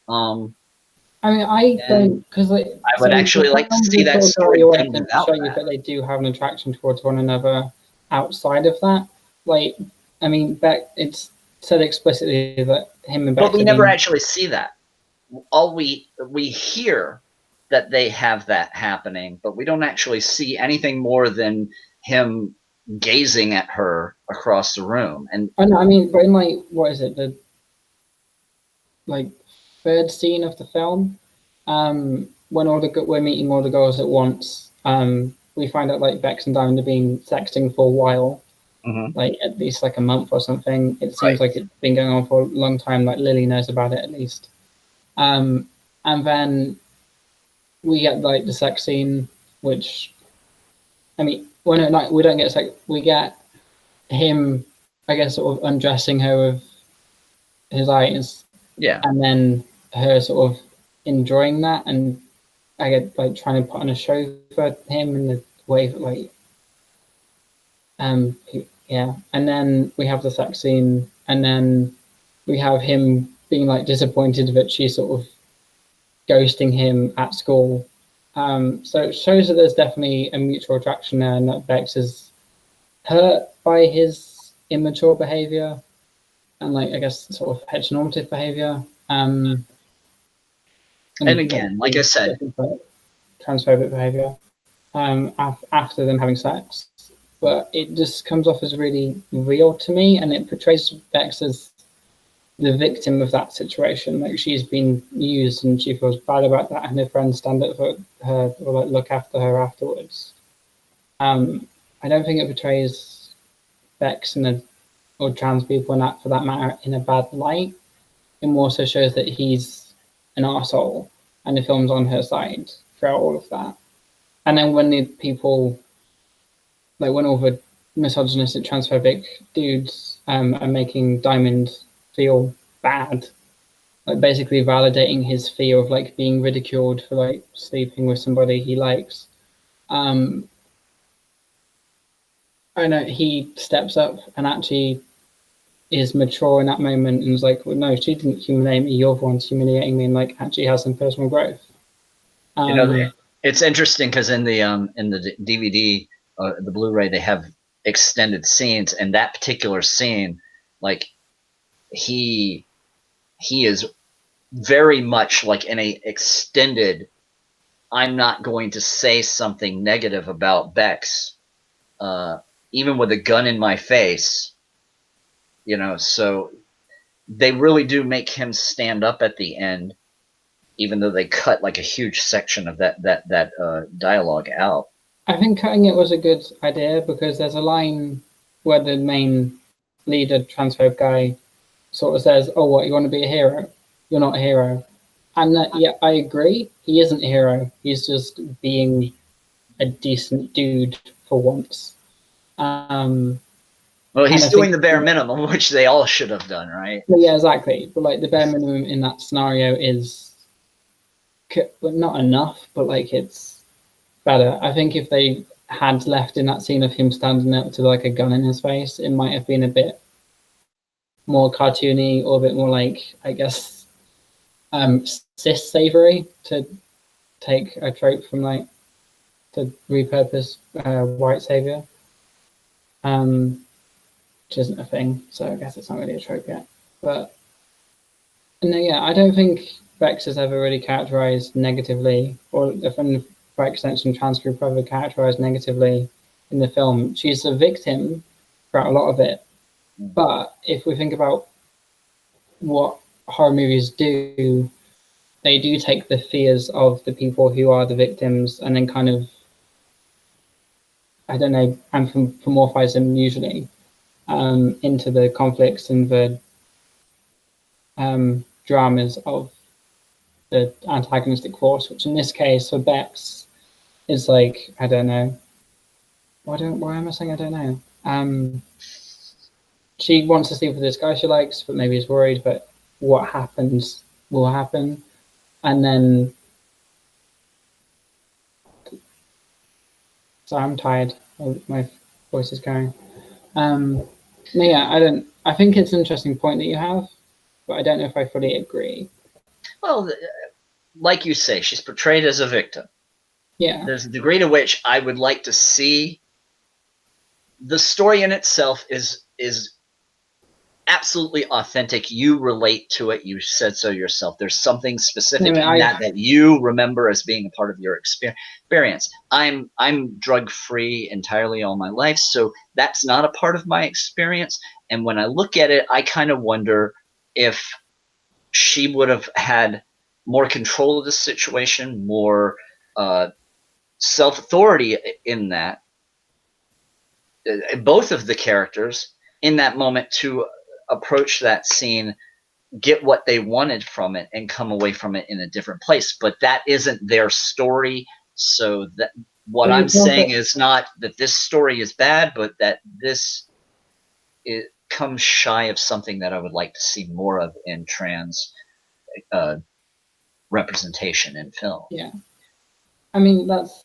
I mean, I don't, because like,
I would actually like to see that story
show you that they do have an attraction towards one another outside of that. Like, I mean, it's said explicitly that him and Bex.
But we never actually see that. All we hear that they have that happening, but we don't actually see anything more than him gazing at her across the room. And
I know, I mean, but in like, what is it, the like 3rd scene of the film, when we're meeting all the girls at once, we find out like Bex and Diamond have been sexting for a while, like at least like a month or something. It seems like it's been going on for a long time. Like Lily knows about it at least. And then we get like the sex scene, which, I mean, we don't get sex. We get him, I guess, sort of undressing her with his eyes.
Yeah.
And then her sort of enjoying that, and I get like trying to put on a show for him in the way that like, yeah. And then we have the sex scene, and then we have him being like disappointed that she's sort of ghosting him at school. So it shows that there's definitely a mutual attraction there, and that Bex is hurt by his immature behavior and like, I guess, sort of heteronormative behavior.
And again, like I said,
transphobic behavior after them having sex. But it just comes off as really real to me, and it portrays Bex as the victim of that situation. Like, she's been used and she feels bad about that, and her friends stand up for her or like look after her afterwards. I don't think it portrays Bex or trans people for that matter in a bad light. It more so shows that he's an arsehole, and the film's on her side throughout all of that. And then when the people, like when all the misogynistic transphobic dudes are making Diamond feel bad, like basically validating his fear of like being ridiculed for like sleeping with somebody he likes, I know he steps up and actually is mature in that moment and is like, well, no, she didn't humiliate me, you're the one humiliating me, and like actually has some personal growth.
It's interesting because in the DVD, the Blu-ray, they have extended scenes, and that particular scene, like he is very much like in a extended I'm not going to say something negative about Bex, even with a gun in my face, you know. So they really do make him stand up at the end, even though they cut like a huge section of that dialogue out.
I think cutting it was a good idea because there's a line where the main leader, transphobe guy, sort of says, "Oh, what, you want to be a hero? You're not a hero." And that, yeah, I agree. He isn't a hero. He's just being a decent dude for once.
Well,
And
he's
I
doing
think,
the bare minimum, which they all should have done, right?
yeah, exactly. But like the bare minimum in that scenario is, but not enough. But like it's better. I think if they had left in that scene of him standing up to like a gun in his face, it might have been a bit more cartoony or a bit more like, I guess, cis savory, to take a trope from like, to repurpose white savior, which isn't a thing. So I guess it's not really a trope yet. But no, yeah, I don't think Bex is ever really characterized negatively, or if by extension, trans group ever characterized negatively in the film. She's a victim throughout a lot of it. But if we think about what horror movies do, they do take the fears of the people who are the victims and then kind of, I don't know, anthropomorphize them usually into the conflicts and the dramas of the antagonistic force, which in this case for Bex is like, I don't know. Why am I saying I don't know? She wants to sleep with this guy she likes, but maybe is worried that what happens will happen. And then, so I'm tired. My voice is going. Yeah, I think it's an interesting point that you have, but I don't know if I fully agree.
Well, like you say, she's portrayed as a victim.
Yeah.
There's a degree to which I would like to see. The story in itself is absolutely authentic. You relate to it. You said so yourself. There's something specific in that you remember as being a part of your experience. I'm drug free entirely all my life, so that's not a part of my experience. And when I look at it, I kind of wonder if she would have had more control of the situation, more self authority in that. Both of the characters in that moment to approach that scene, get what they wanted from it, and come away from it in a different place. But that isn't their story. So that what I'm saying is not that this story is bad, but that this it comes shy of something that I would like to see more of in trans representation in film.
Yeah, I mean that's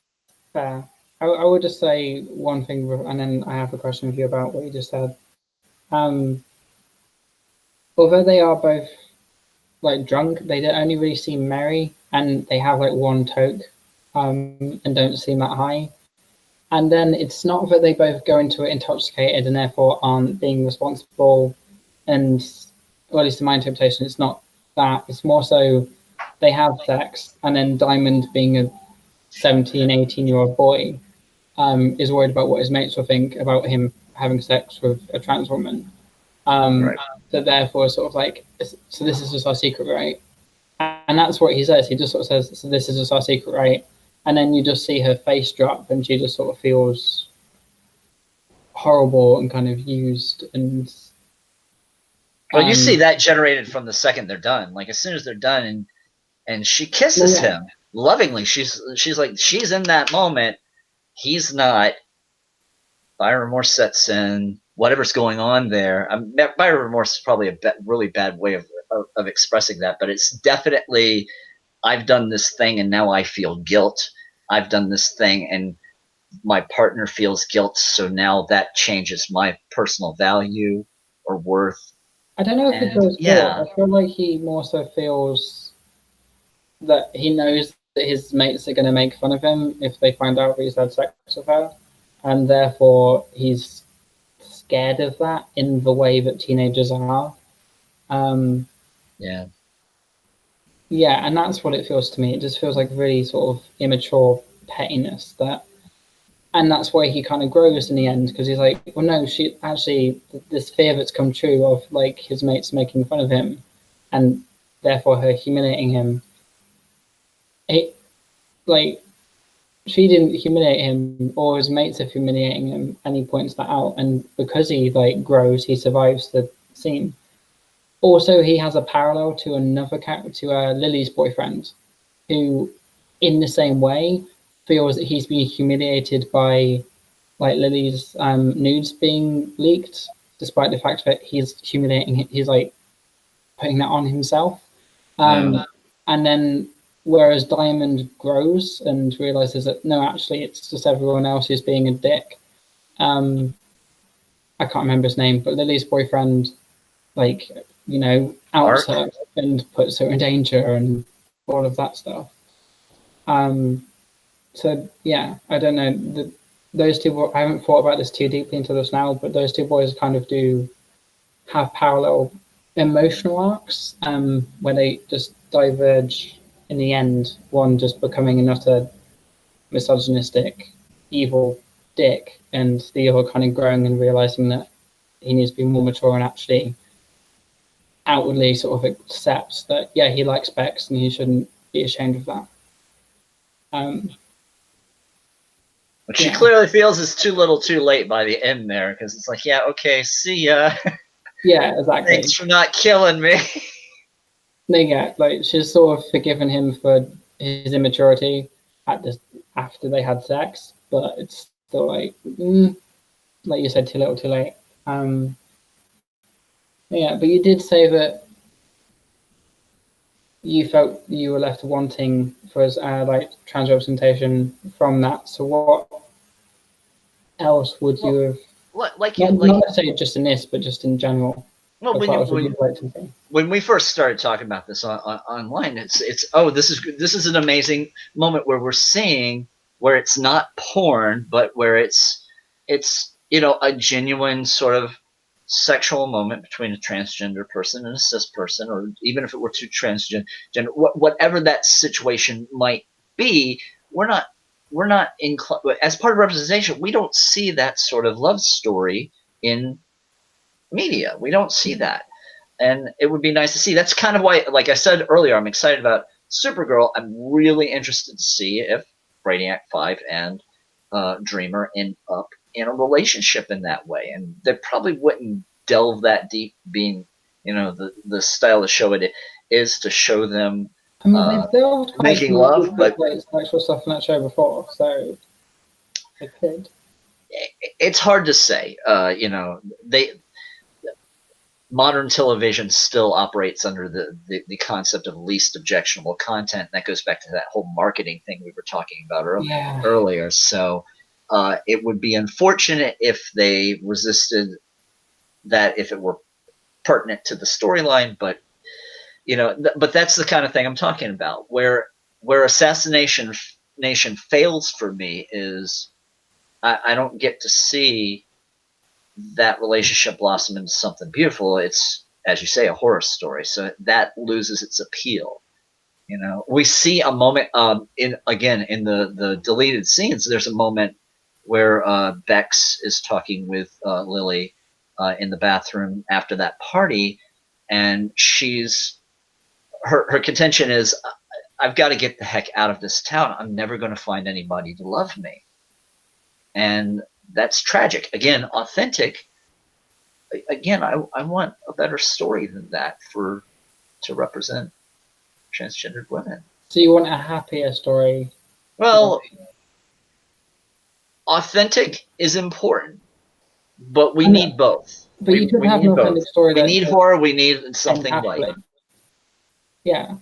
fair. I would just say one thing, and then I have a question for you about what you just said. Although they are both like drunk, they don't only really seem merry, and they have like one toke, and don't seem that high. And then it's not that they both go into it intoxicated and therefore aren't being responsible, and, or at least in my interpretation, it's not that. It's more so they have sex, and then Diamond, being a 17, 18-year-old boy, is worried about what his mates will think about him having sex with a trans woman. Right. So therefore, sort of like, so this is just our secret, right? And that's what he says. He just sort of says, so this is just our secret, right? And then you just see her face drop, and she just sort of feels horrible and kind of used. And
well, you see that generated from the second they're done. Like as soon as they're done, and she kisses him lovingly. She's like, she's in that moment. He's not. Buyer remorse sets in. Whatever's going on there. Buyer remorse is probably a really bad way of expressing that, but it's definitely, I've done this thing and now I feel guilt. I've done this thing and my partner feels guilt, so now that changes my personal value or worth.
I don't know if he feels guilt. I feel like he more so feels that he knows that his mates are going to make fun of him if they find out that he's had sex with her, and therefore he's scared of that in the way that teenagers are.
Yeah.
yeah, and that's what it feels to me. It just feels like really sort of immature pettiness that, and that's why he kind of grows in the end, because he's like, well, no, she actually, this fear that's come true of like his mates making fun of him, and therefore her humiliating him. It like she didn't humiliate him, or his mates are humiliating him, and he points that out. And because he like grows, he survives the scene. Also, he has a parallel to another character, to Lily's boyfriend, who, in the same way, feels that he's being humiliated by like Lily's nudes being leaked, despite the fact that he's humiliating. He's like putting that on himself.
Mm.
And then, whereas Diamond grows and realizes that no, actually, it's just everyone else who's being a dick. I can't remember his name, but Lily's boyfriend, like, outs
Mark.
her and puts her in danger and all of that stuff. So yeah, I don't know. Those two, I haven't thought about this too deeply into this now, but those two boys kind of do have parallel emotional arcs, where they just diverge in the end. One just becoming an utter misogynistic, evil dick, and the other kind of growing and realizing that he needs to be more mature and actually outwardly sort of accepts that, yeah, he likes Bex and he shouldn't be ashamed of that.
But she clearly feels it's too little too late by the end there, because it's like, yeah, okay, see ya.
Yeah, exactly.
Thanks for not killing me.
Yeah, like she's sort of forgiven him for his immaturity after they had sex, but it's still like you said, too little, too late. Yeah, but you did say that you felt you were left wanting for like trans representation from that. So what else would you have?
Like
Not necessarily just in this, but just in general.
well,
What else would you like to see?
when we first started talking about this online, it's this is an amazing moment where we're seeing where it's not porn, but where it's a genuine sort of sexual moment between a transgender person and a cis person, or even if it were two transgender, whatever that situation might be, we're not as part of representation. We don't see that sort of love story in media. We don't see that, and it would be nice to see. That's kind of why, like I said earlier, I'm excited about Supergirl. I'm really interested to see if Brainiac 5 and Dreamer end up in a relationship in that way, and they probably wouldn't delve that deep, being the style of show it is to show them.
I mean, they've delved
making love, but
sexual stuff in that show before, so they could.
It's hard to say. Modern television still operates under the concept of least objectionable content. That goes back to that whole marketing thing we were talking about earlier. So it would be unfortunate if they resisted that, if it were pertinent to the storyline. But but that's the kind of thing I'm talking about. Where Assassination Nation fails for me is I don't get to see that relationship blossom into something beautiful. It's, as you say, a horror story, so that loses its appeal. We see a moment in the deleted scenes. There's a moment where Bex is talking with Lily in the bathroom after that party, and her contention is, I've got to get the heck out of this town. I'm never going to find anybody to love me. And that's tragic. Again, authentic. Again, I want a better story than that to represent transgendered women.
So you want a happier story?
Well, authentic is important, but we need both.
But you could have an authentic story.
We need horror. We need something light.
Yeah.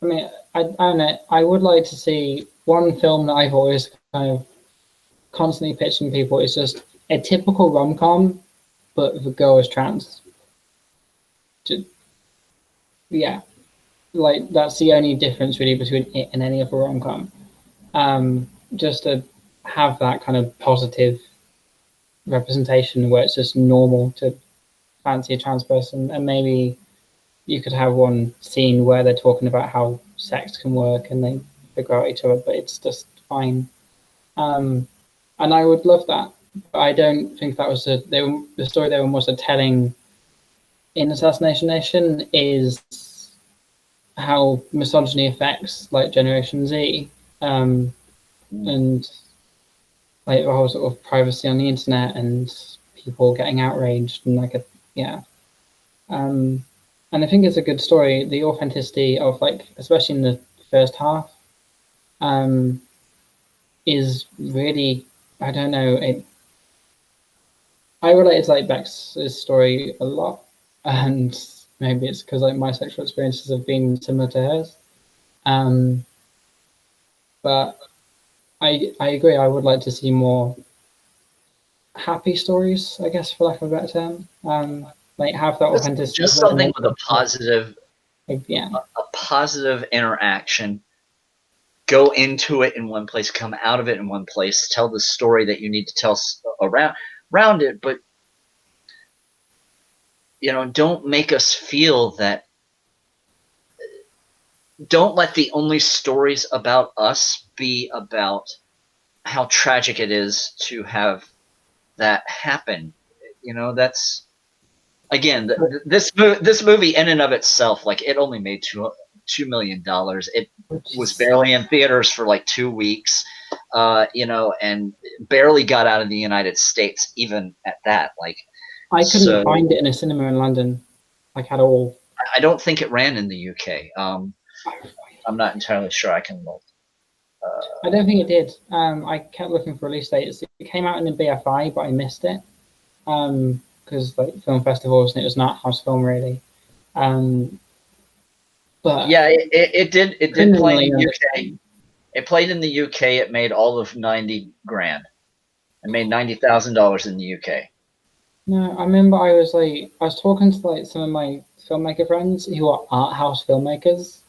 I mean, I don't know. I would like to see one film that I've always kind of constantly pitching people. Is just a typical rom-com, but the girl is trans. Yeah, like that's the only difference really between it and any other rom-com. Just to have that kind of positive representation where it's just normal to fancy a trans person, and maybe you could have one scene where they're talking about how sex can work and they figure out each other, but it's just fine. And I would love that. But I don't think that was the story they were more so telling in Assassination Nation is how misogyny affects like Generation Z, and like the whole sort of privacy on the internet and people getting outraged and and I think it's a good story. The authenticity of like, especially in the first half, is really, I don't know, I related to like Beck's story a lot, and maybe it's because like my sexual experiences have been similar to hers. But I agree. I would like to see more happy stories, I guess, for lack of a better term. Like have that authenticity.
Just something with a positive,
yeah,
a positive interaction. Go into it in one place, come out of it in one place, tell the story that you need to tell around it, but don't make us feel that. Don't let the only stories about us be about how tragic it is to have that happen. That's again this movie in and of itself, like it only made $2 million. It was barely in theaters for like 2 weeks, and barely got out of the United States even at that. Like
I couldn't find it in a cinema in London, like at all.
I don't think it ran in the UK. I'm not entirely sure. I can look.
I don't think it did. I kept looking for release dates. It came out in the BFI, but I missed it because like film festivals and it was not house film really. But
yeah, it did. It did play in the UK. It played in the UK. It made all of 90 grand. It made $90,000 in the UK.
No, I remember I was talking to like some of my filmmaker friends who are art house filmmakers,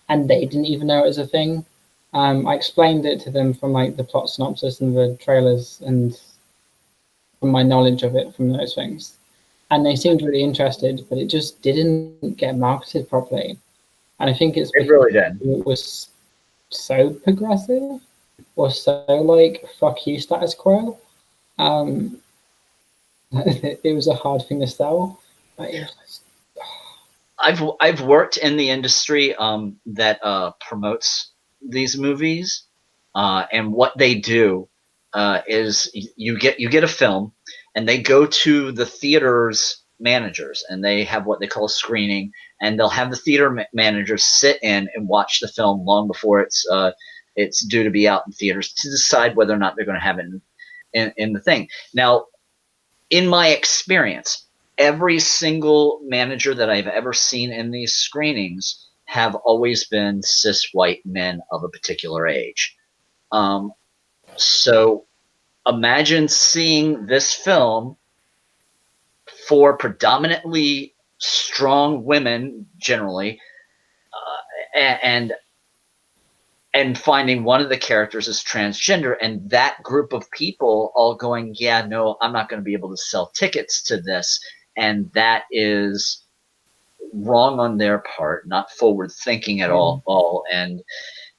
and they didn't even know it was a thing. I explained it to them from like the plot synopsis and the trailers and from my knowledge of it from those things. And they seemed really interested, but it just didn't get marketed properly. And I think it's
because it really did.
It was so progressive or so like fuck you status quo. It was a hard thing to sell, but it was
I've worked in the industry that promotes these movies, and what they do is you get a film, and they go to the theater's managers, and they have what they call a screening, and they'll have the theater managers sit in and watch the film long before it's due to be out in theaters to decide whether or not they're going to have it in the thing. Now, in my experience, every single manager that I've ever seen in these screenings have always been cis white men of a particular age. So imagine seeing this film for predominantly strong women generally, and finding one of the characters is transgender, and that group of people all going, yeah, no, I'm not going to be able to sell tickets to this. And that is wrong on their part, not forward thinking at all. And,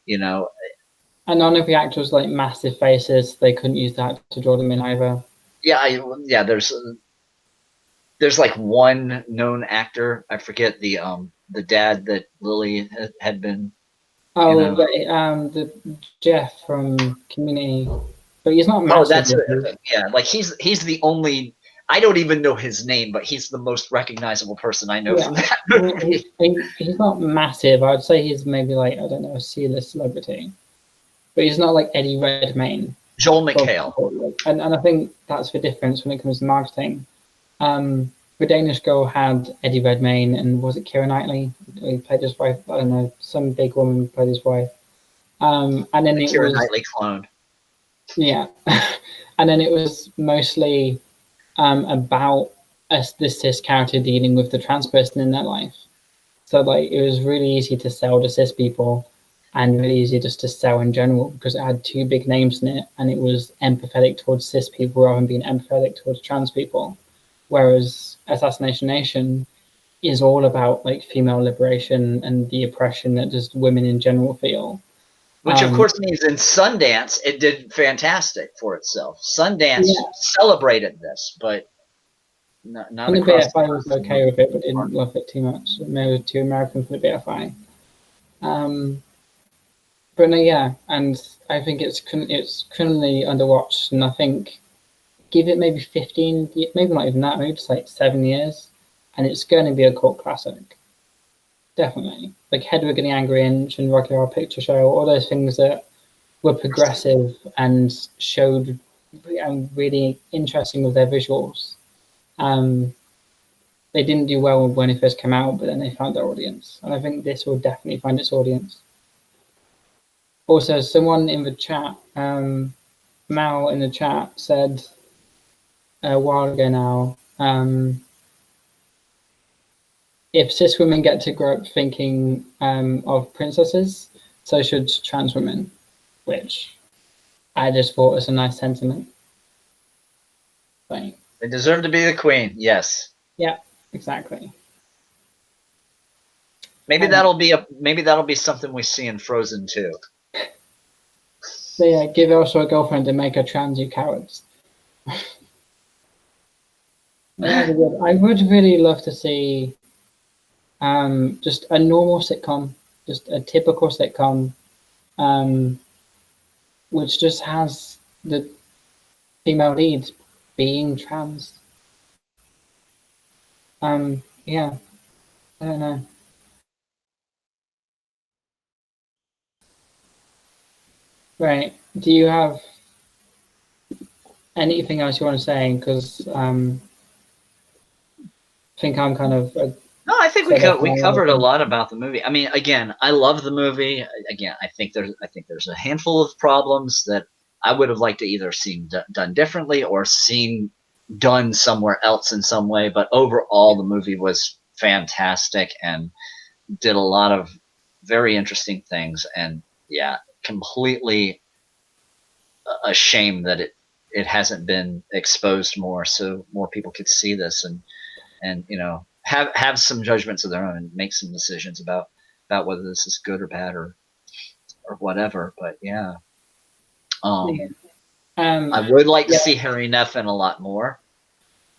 and none of the actors like massive faces. They couldn't use that to draw them in either.
Yeah. There's like one known actor. I forget the dad that Lily had been.
Oh, the Jeff from Community, but he's not massive.
Oh, that's it. Yeah, like he's the only. I don't even know his name, but he's the most recognizable person I know from that movie.
He's not massive. I would say he's maybe like, I don't know, a C-list celebrity, but he's not like Eddie Redmayne.
Joel McHale.
And I think that's the difference when it comes to marketing. The Danish Girl had Eddie Redmayne, and was it Keira Knightley? He played his wife. I don't know, some big woman played his wife. And then it
Keira
was
Knightley clone.
Yeah, and then it was mostly about the cis character dealing with the trans person in their life. So like it was really easy to sell to cis people, and really easy just to sell in general because it had two big names in it, and it was empathetic towards cis people rather than being empathetic towards trans people. Whereas Assassination Nation is all about like female liberation and the oppression that just women in general feel.
Which of course means in Sundance it did fantastic for itself. Sundance
Yeah.
celebrated this, but not
And the
across.
BFI was okay with it, but didn't love it too much. Maybe it was too American for the BFI. But no, yeah, and I think it's criminally underwatched, and I think give it maybe 15, maybe not even that, maybe just like 7 years, and it's going to be a cult classic. Definitely. Like Hedwig and the Angry Inch and Rocky Horror Picture Show, all those things that were progressive and showed and really interesting with their visuals. They didn't do well when it first came out, but then they found their audience. And I think this will definitely find its audience. Also, someone in the chat, Mal in the chat said a while ago now, if cis women get to grow up thinking of princesses, so should trans women, which I just thought was a nice sentiment. Like,
They deserve to be the queen, yes.
Yeah, exactly.
Maybe that'll be something we see in Frozen 2.
So yeah, give also a girlfriend and make her trans, you cowards. I would really love to see just a normal sitcom, just a typical sitcom, which just has the female lead being trans. Yeah, I don't know. Right. Do you have anything else you want to say? Because I think I'm kind of
no, I think we covered a lot about the movie. I mean, again, I love the movie. Again, I think there's a handful of problems that I would have liked to either seen done differently or seen done somewhere else in some way. But overall, the movie was fantastic and did a lot of very interesting things. And yeah, completely a shame that it hasn't been exposed more, so more people could see this and have some judgments of their own and make some decisions about whether this is good or bad or whatever. But yeah, I would like to see Harry Neffen a lot more.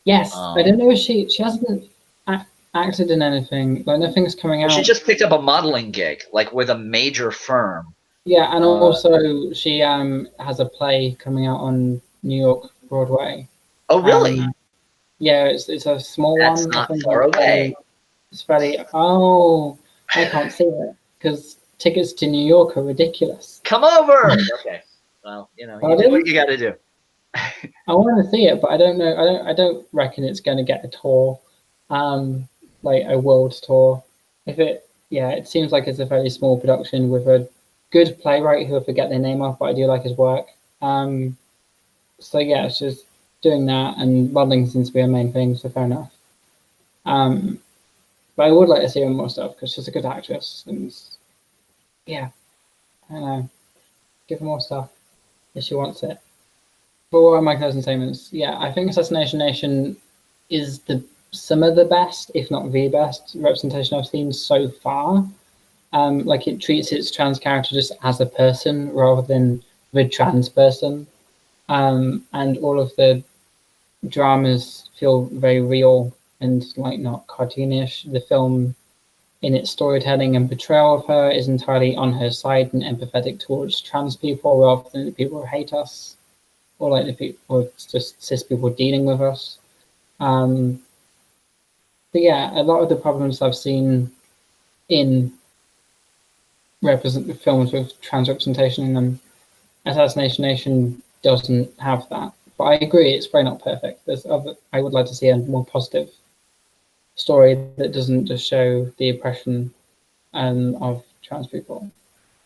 Yes, I don't know if she hasn't acted in anything. Like nothing's coming out.
She just picked up a modeling gig, like with a major firm.
Yeah, and also she has a play coming out on New York Broadway.
Oh, really?
Yeah, it's a small one.
That's not far away.
It's fairly. Oh, I can't see it because tickets to New York are ridiculous.
Come over. Okay. Well, you do what you got to do.
I want to see it, but I don't know. I don't reckon it's going to get a tour, like a world tour. It seems like it's a very small production with a good playwright who I forget their name off, but I do like his work. So yeah, it's just doing that, and modeling seems to be a main thing, so fair enough. But I would like to see her more stuff because she's a good actress, and yeah, I don't know, give her more stuff if she wants it. But what are my closing statements? Yeah, I think Assassination Nation is some of the best, if not the best, representation I've seen so far. Like it treats its trans character just as a person rather than the trans person. And all of the dramas feel very real and like not cartoonish. The film in its storytelling and portrayal of her is entirely on her side and empathetic towards trans people rather than the people who hate us or like the people, or just cis people dealing with us. But yeah, a lot of the problems I've seen in films with trans representation in them, Assassination Nation doesn't have that. But I agree, it's probably not perfect. I would like to see a more positive story that doesn't just show the oppression of trans people.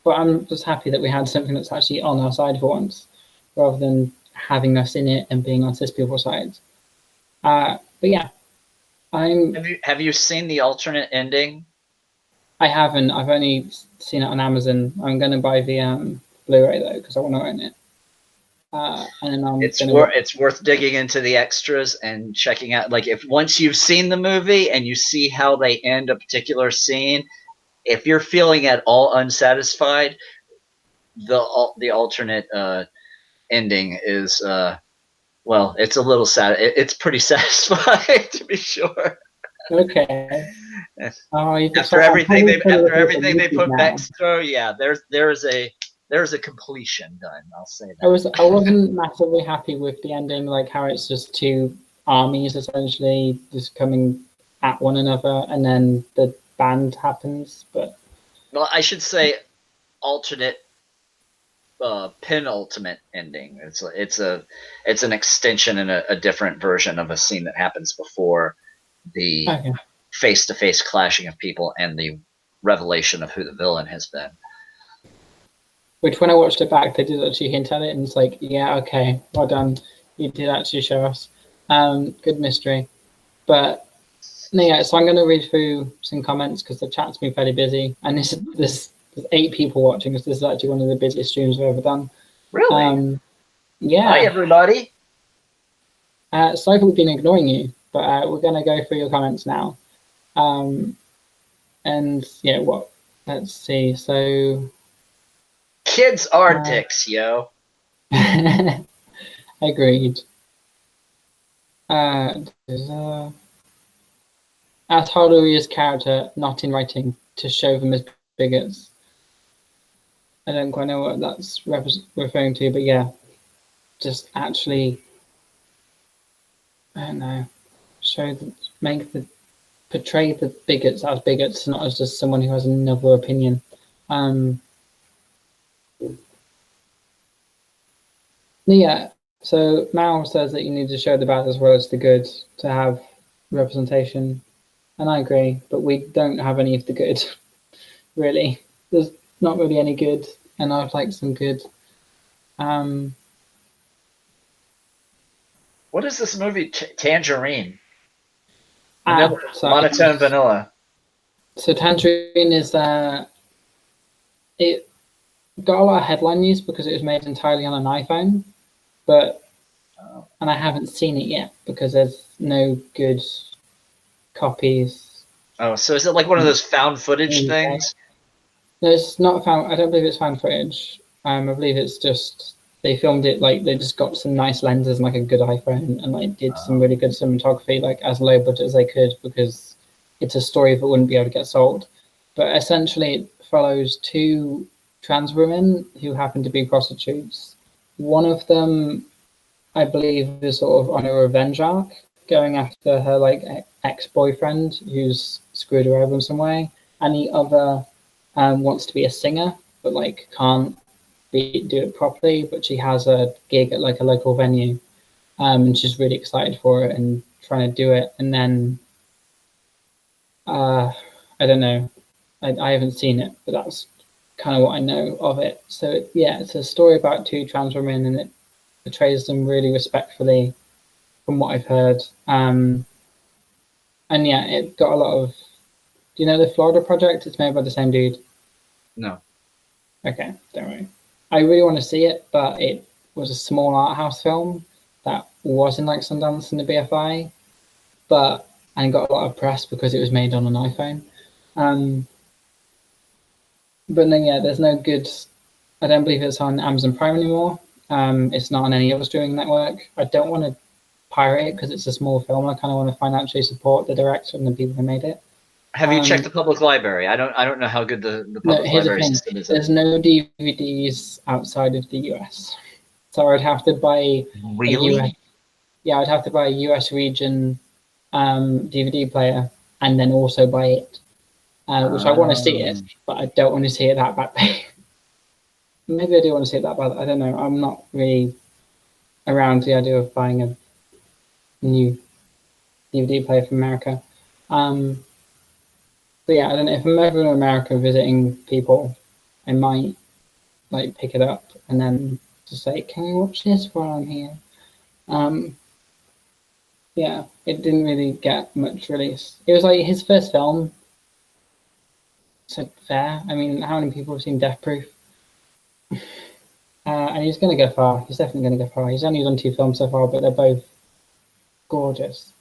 But I'm just happy that we had something that's actually on our side for once, rather than having us in it and being on cis people's sides. But yeah,
Have you seen the alternate ending?
I haven't. I've only seen it on Amazon. I'm going to buy the Blu-ray though because I want to own it. and then I'm
it's worth digging into the extras and checking out. Like, if once you've seen the movie and you see how they end a particular scene, if you're feeling at all unsatisfied, the alternate ending is well, it's a little sad. It's pretty satisfying, to be sure.
okay. Oh,
After everything they put backstory, yeah, there's a completion done. I'll say that.
I wasn't massively happy with the ending, like how it's just two armies essentially just coming at one another, and then the band happens. But
Well, I should say alternate penultimate ending. It's an extension and a different version of a scene that happens before the
okay.
face-to-face clashing of people and the revelation of who the villain has been.
Which, when I watched it back, they did actually hint at it, and it's like, yeah, okay, well done. You did actually show us. Good mystery. But yeah, so I'm going to read through some comments because the chat's been fairly busy, and there's 8 people watching because this is actually one of the busiest streams we've ever done.
Really?
Yeah.
Hi, everybody.
Sorry we've been ignoring you, but we're going to go through your comments now. And yeah, let's see. So
kids are dicks, yo.
Agreed. As Hallelujah's character not in writing to show them as bigots. I don't quite know what that's referring to, but yeah, just actually, I don't know, portray the bigots as bigots, not as just someone who has another opinion. Yeah, so Mao says that you need to show the bad as well as the good to have representation, and I agree, but we don't have any of the good, really. There's not really any good, and I'd like some good.
What is this movie? Tangerine.
Sorry.
Monotone vanilla.
So Tangerine is it got a lot of headline news because it was made entirely on an iPhone, and I haven't seen it yet because there's no good copies.
Oh, so is it like one of those found footage things?
No, it's not found. I don't believe it's found footage. I believe it's just they filmed it like they just got some nice lenses and like a good iPhone and like did some really good cinematography, like as low budget as they could, because it's a story that wouldn't be able to get sold. But essentially, it follows 2 trans women who happen to be prostitutes. One of them, I believe, is sort of on a revenge arc, going after her like ex-boyfriend who's screwed her over in some way, and the other wants to be a singer but like can't do it properly. But she has a gig at like a local venue, and she's really excited for it and trying to do it. And then I don't know, I haven't seen it, but that's kind of what I know of it. So yeah, it's a story about 2 trans women, and it portrays them really respectfully from what I've heard. And yeah, it got a lot of, do you know the Florida Project? It's made by the same dude.
No.
Okay, don't worry. I really want to see it, but it was a small art house film that was in like Sundance and the BFI, and got a lot of press because it was made on an iPhone. But then yeah, there's no good. I don't believe it's on Amazon Prime anymore. It's not on any other streaming network. I don't want to pirate it because it's a small film. I kind of want to financially support the director and the people who made it.
Have you checked the public library? I don't know how good the public library system is.
There's no DVDs outside of the US, so I'd have to buy
really.
I'd have to buy a US region DVD player and then also buy it, which I want to see it, but I don't want to see it that bad. Maybe I do want to see it that bad. I don't know. I'm not really around the idea of buying a new DVD player from America. But yeah, I don't know, if I'm ever in America visiting people, I might like pick it up and then just say, can we watch this while I'm here? Yeah, it didn't really get much release. It was like his first film. So fair. I mean, how many people have seen Death Proof? and he's going to go far. He's definitely going to go far. He's only done 2 films so far, but they're both gorgeous.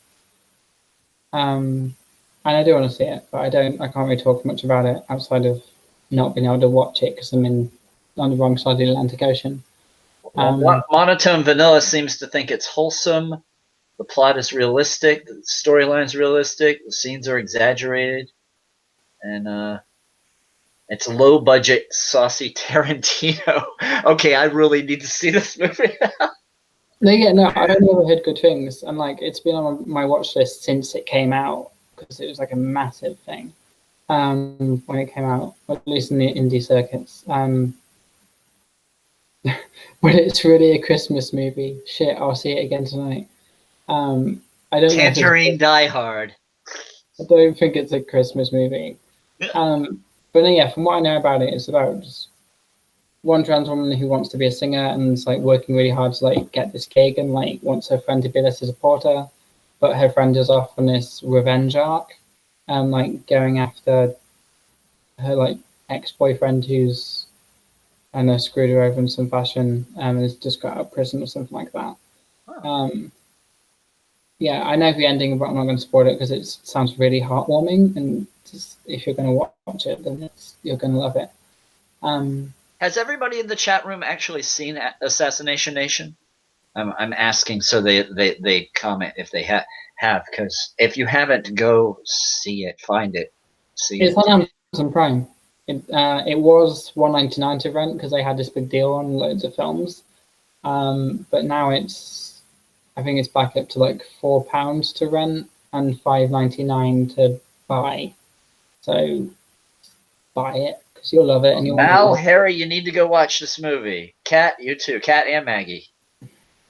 And I do want to see it, but I can't really talk much about it outside of not being able to watch it because I'm on the wrong side of the Atlantic Ocean.
Monotone Vanilla seems to think it's wholesome. The plot is realistic. The storyline's realistic. The scenes are exaggerated. And it's low budget, saucy Tarantino. Okay, I really need to see this movie.
No, I've only ever heard good things, and like it's been on my watch list since it came out because it was like a massive thing when it came out, at least in the indie circuits. But it's really a Christmas movie. Shit, I'll see it again tonight. I don't
Tangerine Die Hard.
I don't think it's a Christmas movie. But no, yeah, from what I know about it, it's about just one trans woman who wants to be a singer and is like working really hard to like get this gig and like wants her friend to be there to support her, but her friend is off on this revenge arc and like going after her like ex-boyfriend who's screwed her over in some fashion and has just got out of prison or something like that.
Oh.
Yeah, I know the ending, but I'm not going to spoil it because it sounds really heartwarming. And just, if you're going to watch it, then you're going to love it.
Has everybody in the chat room actually seen Assassination Nation? I'm asking so they comment if they have, because if you haven't, go see it, find it, see
it's
it.
on Amazon Prime. It was $1.99 to rent because they had this big deal on loads of films, but now I think it's back up to like £4 to rent and $5.99 to buy. So buy it because you'll love it. And you'll
Mal, Harry, you need to go watch this movie. Kat, you too. Kat and Maggie,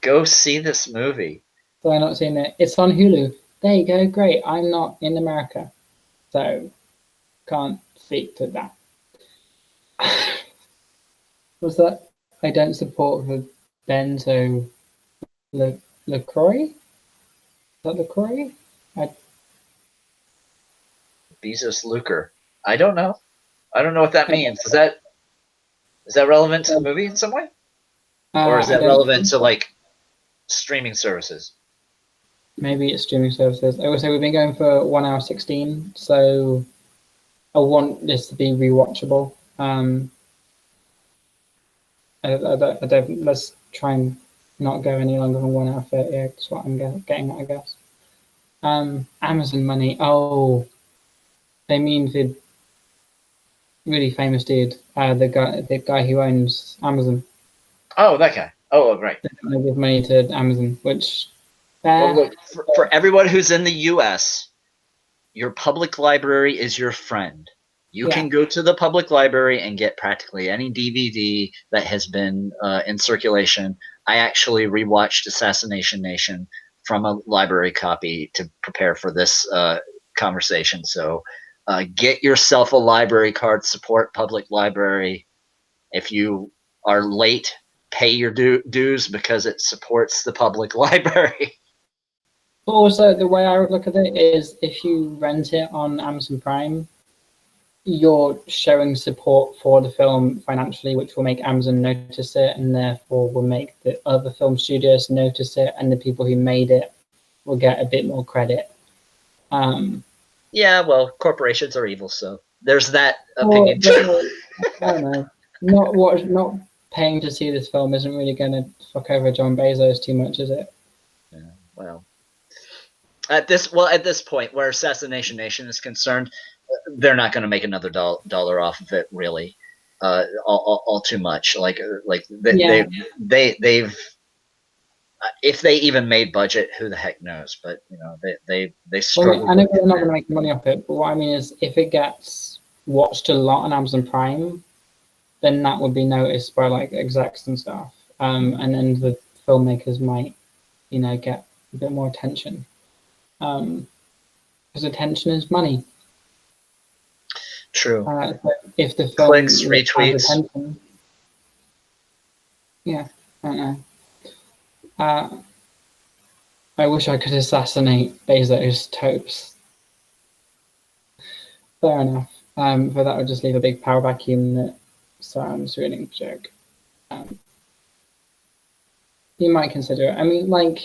go see this movie.
So I've not seen it. It's on Hulu. There you go. Great. I'm not in America, so can't speak to that. What's that? I don't support the benzo LaCroix. Is that LaCroix?
Bezos Lucre. I don't know. I don't know what that means. Is that relevant to the movie in some way, or is that relevant to like streaming services?
Maybe it's streaming services. I would say we've been going for 1 hour 16, so I want this to be rewatchable. Let's try and not go any longer than 1 hour 30. That's what I'm getting at, I guess. Amazon money. Oh, they mean the really famous dude, the guy who owns Amazon.
Oh, that guy. Oh, right.
They give money to Amazon, which
well, look, for everyone who's in the U.S., your public library is your friend. You can go to the public library and get practically any DVD that has been in circulation. I actually rewatched Assassination Nation from a library copy to prepare for this conversation. So get yourself a library card, support public library. If you are late, pay your dues because it supports the public library.
But also, the way I would look at it is if you rent it on Amazon Prime, you're showing support for the film financially, which will make Amazon notice it, and therefore will make the other film studios notice it, and the people who made it will get a bit more credit.
Yeah, well, corporations are evil, so there's that opinion too.
I don't know. Not paying to see this film isn't really going to fuck over John Bezos too much, is it?
Yeah, well, at this point, where Assassination Nation is concerned, they're not going to make another dollar off of it, really, all too much. They've if they even made budget, who the heck knows? But you know, they struggle.
Well, I know they're not going to make money off it, but what I mean is, if it gets watched a lot on Amazon Prime, then that would be noticed by like execs and stuff, and then the filmmakers might, get a bit more attention, because attention is money.
True.
If the film
clicks, retweets.
Attention, yeah, I don't know. I wish I could assassinate Bezos' toast. Fair enough. But that would just leave a big power vacuum that sounds really joke. You might consider it. I mean, like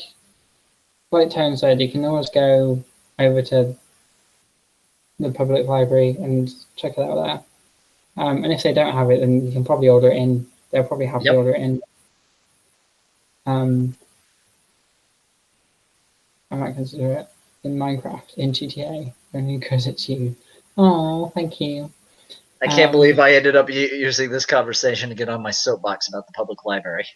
Tone said, you can always go over to the public library and check it out there. And if they don't have it, then you can probably order it in. They'll probably happily order it in. I might consider it in Minecraft, in GTA, only because it's you. Oh, thank you.
I can't believe I ended up using this conversation to get on my soapbox about the public library.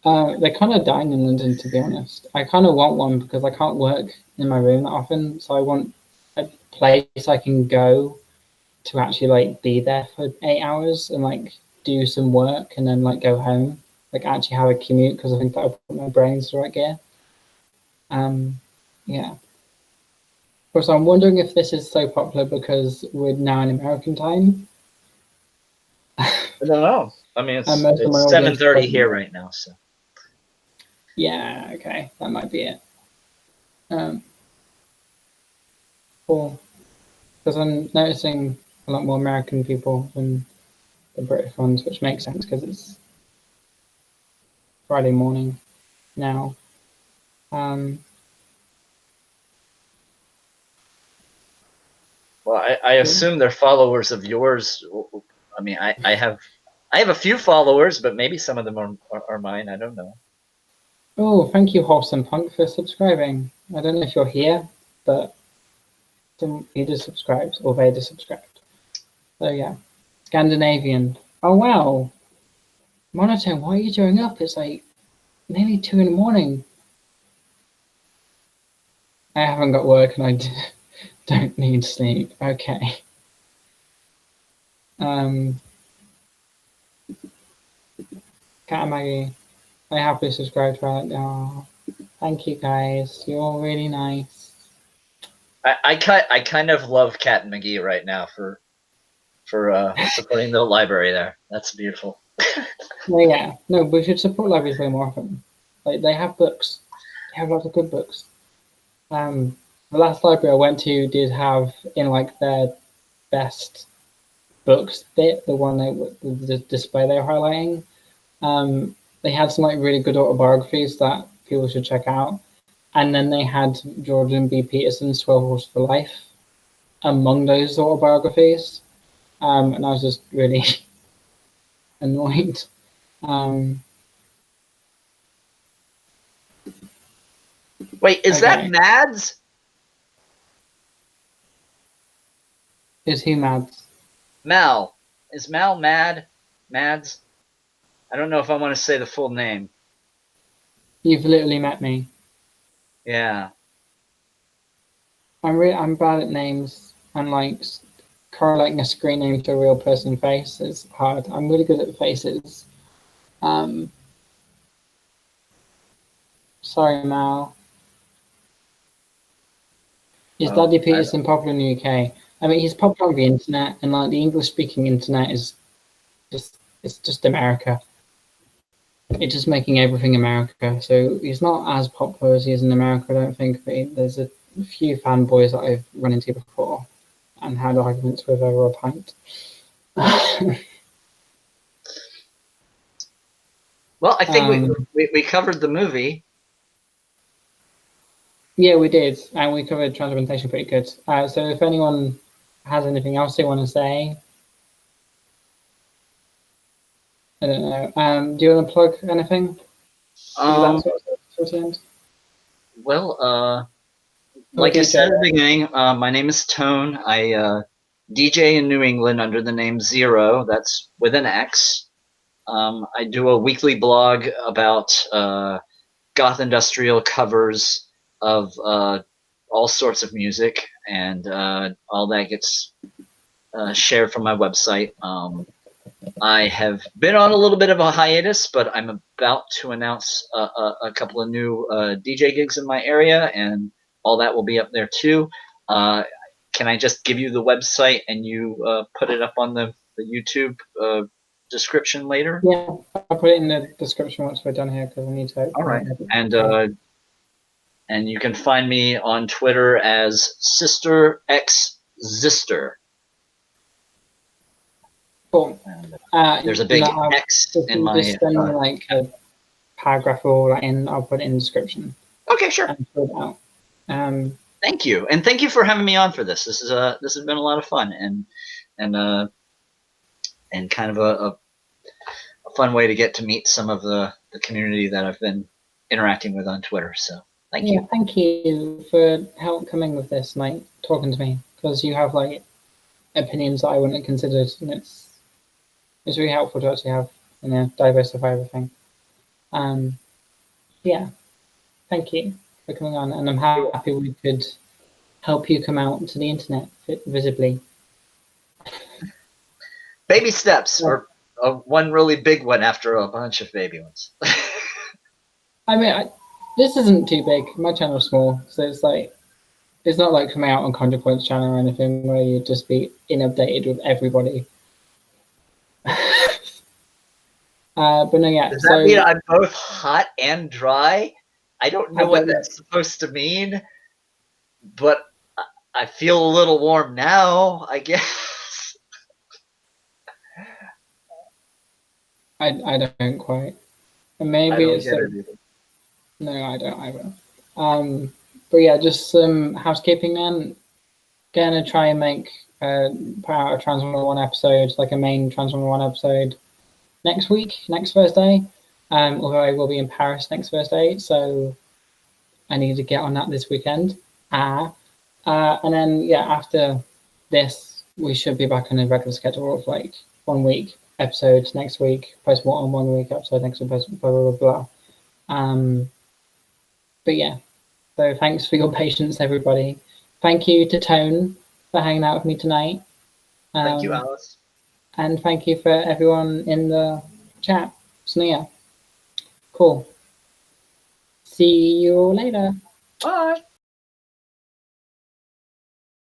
They're kind of dying in London, to be honest. I kind of want one because I can't work in my room that often, so I want a place I can go to actually like be there for 8 hours and like do some work and then like go home, like actually have a commute, because I think that'll put my brains to right gear. Yeah. Of course, I'm wondering if this is so popular because we're now in American time.
I don't know. I mean, it's
7:30
here right now, so.
Yeah, okay, that might be it. Cool. Because I'm noticing a lot more American people than the British ones, which makes sense because it's Friday morning now.
Well, I assume they're followers of yours. I mean, I have a few followers, but maybe some of them are mine. I don't know.
Oh, thank you, Wholesome Punk, for subscribing. I don't know if you're here, but you just subscribed, or they just subscribed. So yeah, Scandinavian. Oh wow, Monotone, why are you doing up? It's like nearly 2 in the morning. I haven't got work and I don't need sleep. Okay. Cat Maggie, I happily subscribed to that. Oh, thank you guys. You're all really nice.
I kind of love Cat and McGee right now for supporting the library there. That's beautiful.
Well, yeah, no, we should support libraries way more often. Like they have books, they have lots of good books. The last library I went to did have in like their best books bit, the one the display they were highlighting. They had some like really good autobiographies that people should check out, and then they had Jordan B. Peterson's 12 Rules for Life among those autobiographies, and I was just really annoyed.
Wait, is that Mads?
Is he Mads?
Mal. Is Mal mad? Mads? I don't know if I want to say the full name.
You've literally met me.
Yeah.
I'm bad at names, and like correlating a screen name to a real person face is hard. I'm really good at faces. Sorry, Mal. Is Daddy Peterson popular in the UK? I mean, he's popular on the internet, and like the English-speaking internet is just America. It's just making everything America. So he's not as popular as he is in America, I don't think. But there's a few fanboys that I've run into before and had arguments with over a pint.
Well, I think we covered the movie.
Yeah, we did, and we covered transplantation pretty good. So if anyone has anything else they want to say, I don't know. Do you want to plug anything?
Well, like I said at the beginning, my name is Tone. I DJ in New England under the name Zero. That's with an X. I do a weekly blog about goth industrial covers of all sorts of music, and all that gets shared from my website. I have been on a little bit of a hiatus, but I'm about to announce a couple of new DJ gigs in my area, and all that will be up there too. Can I just give you the website and you put it up on the YouTube description later?
Yeah, I'll put it in the description once we're done here because I need to.
All right, and you can find me on Twitter as Sister X Zister.
Cool.
There's a big X in my.
Just send me like a paragraph all that in. I'll put it in the description.
Okay, sure.
And fill it out.
Thank you, and thank you for having me on for this. This has been a lot of fun, and kind of a fun way to get to meet some of the community that I've been interacting with on Twitter. So thank you.
Thank you for coming with this, like talking to me, because you have like opinions that I wouldn't have considered, and it's really helpful to actually have, you know, diversify everything. Yeah, thank you for coming on, and I'm happy we could help you come out to the internet visibly.
Baby steps, or one really big one after a bunch of baby ones.
I mean, this isn't too big. My channel's small, so it's like, it's not like coming out on ContraPoint's channel or anything where you'd just be inundated with everybody. But no, yeah.
Does that mean I'm both hot and dry? I don't know what that's supposed to mean, but I feel a little warm now, I guess.
I don't quite. And maybe it's no, I don't either. But yeah, just some housekeeping then. Gonna try and make put out a Trans 101 episode, like a main Trans 101 episode next week, next Thursday. Although I will be in Paris next Thursday, so I need to get on that this weekend. And then yeah, after this, we should be back on a regular schedule of like 1 week episodes next week, post one 1 week episode next week, post blah blah blah blah. But yeah, so thanks for your patience, everybody. Thank you to Tone for hanging out with me tonight.
Thank you, Alice.
And thank you for everyone in the chat. So yeah, cool. See you later.
Bye.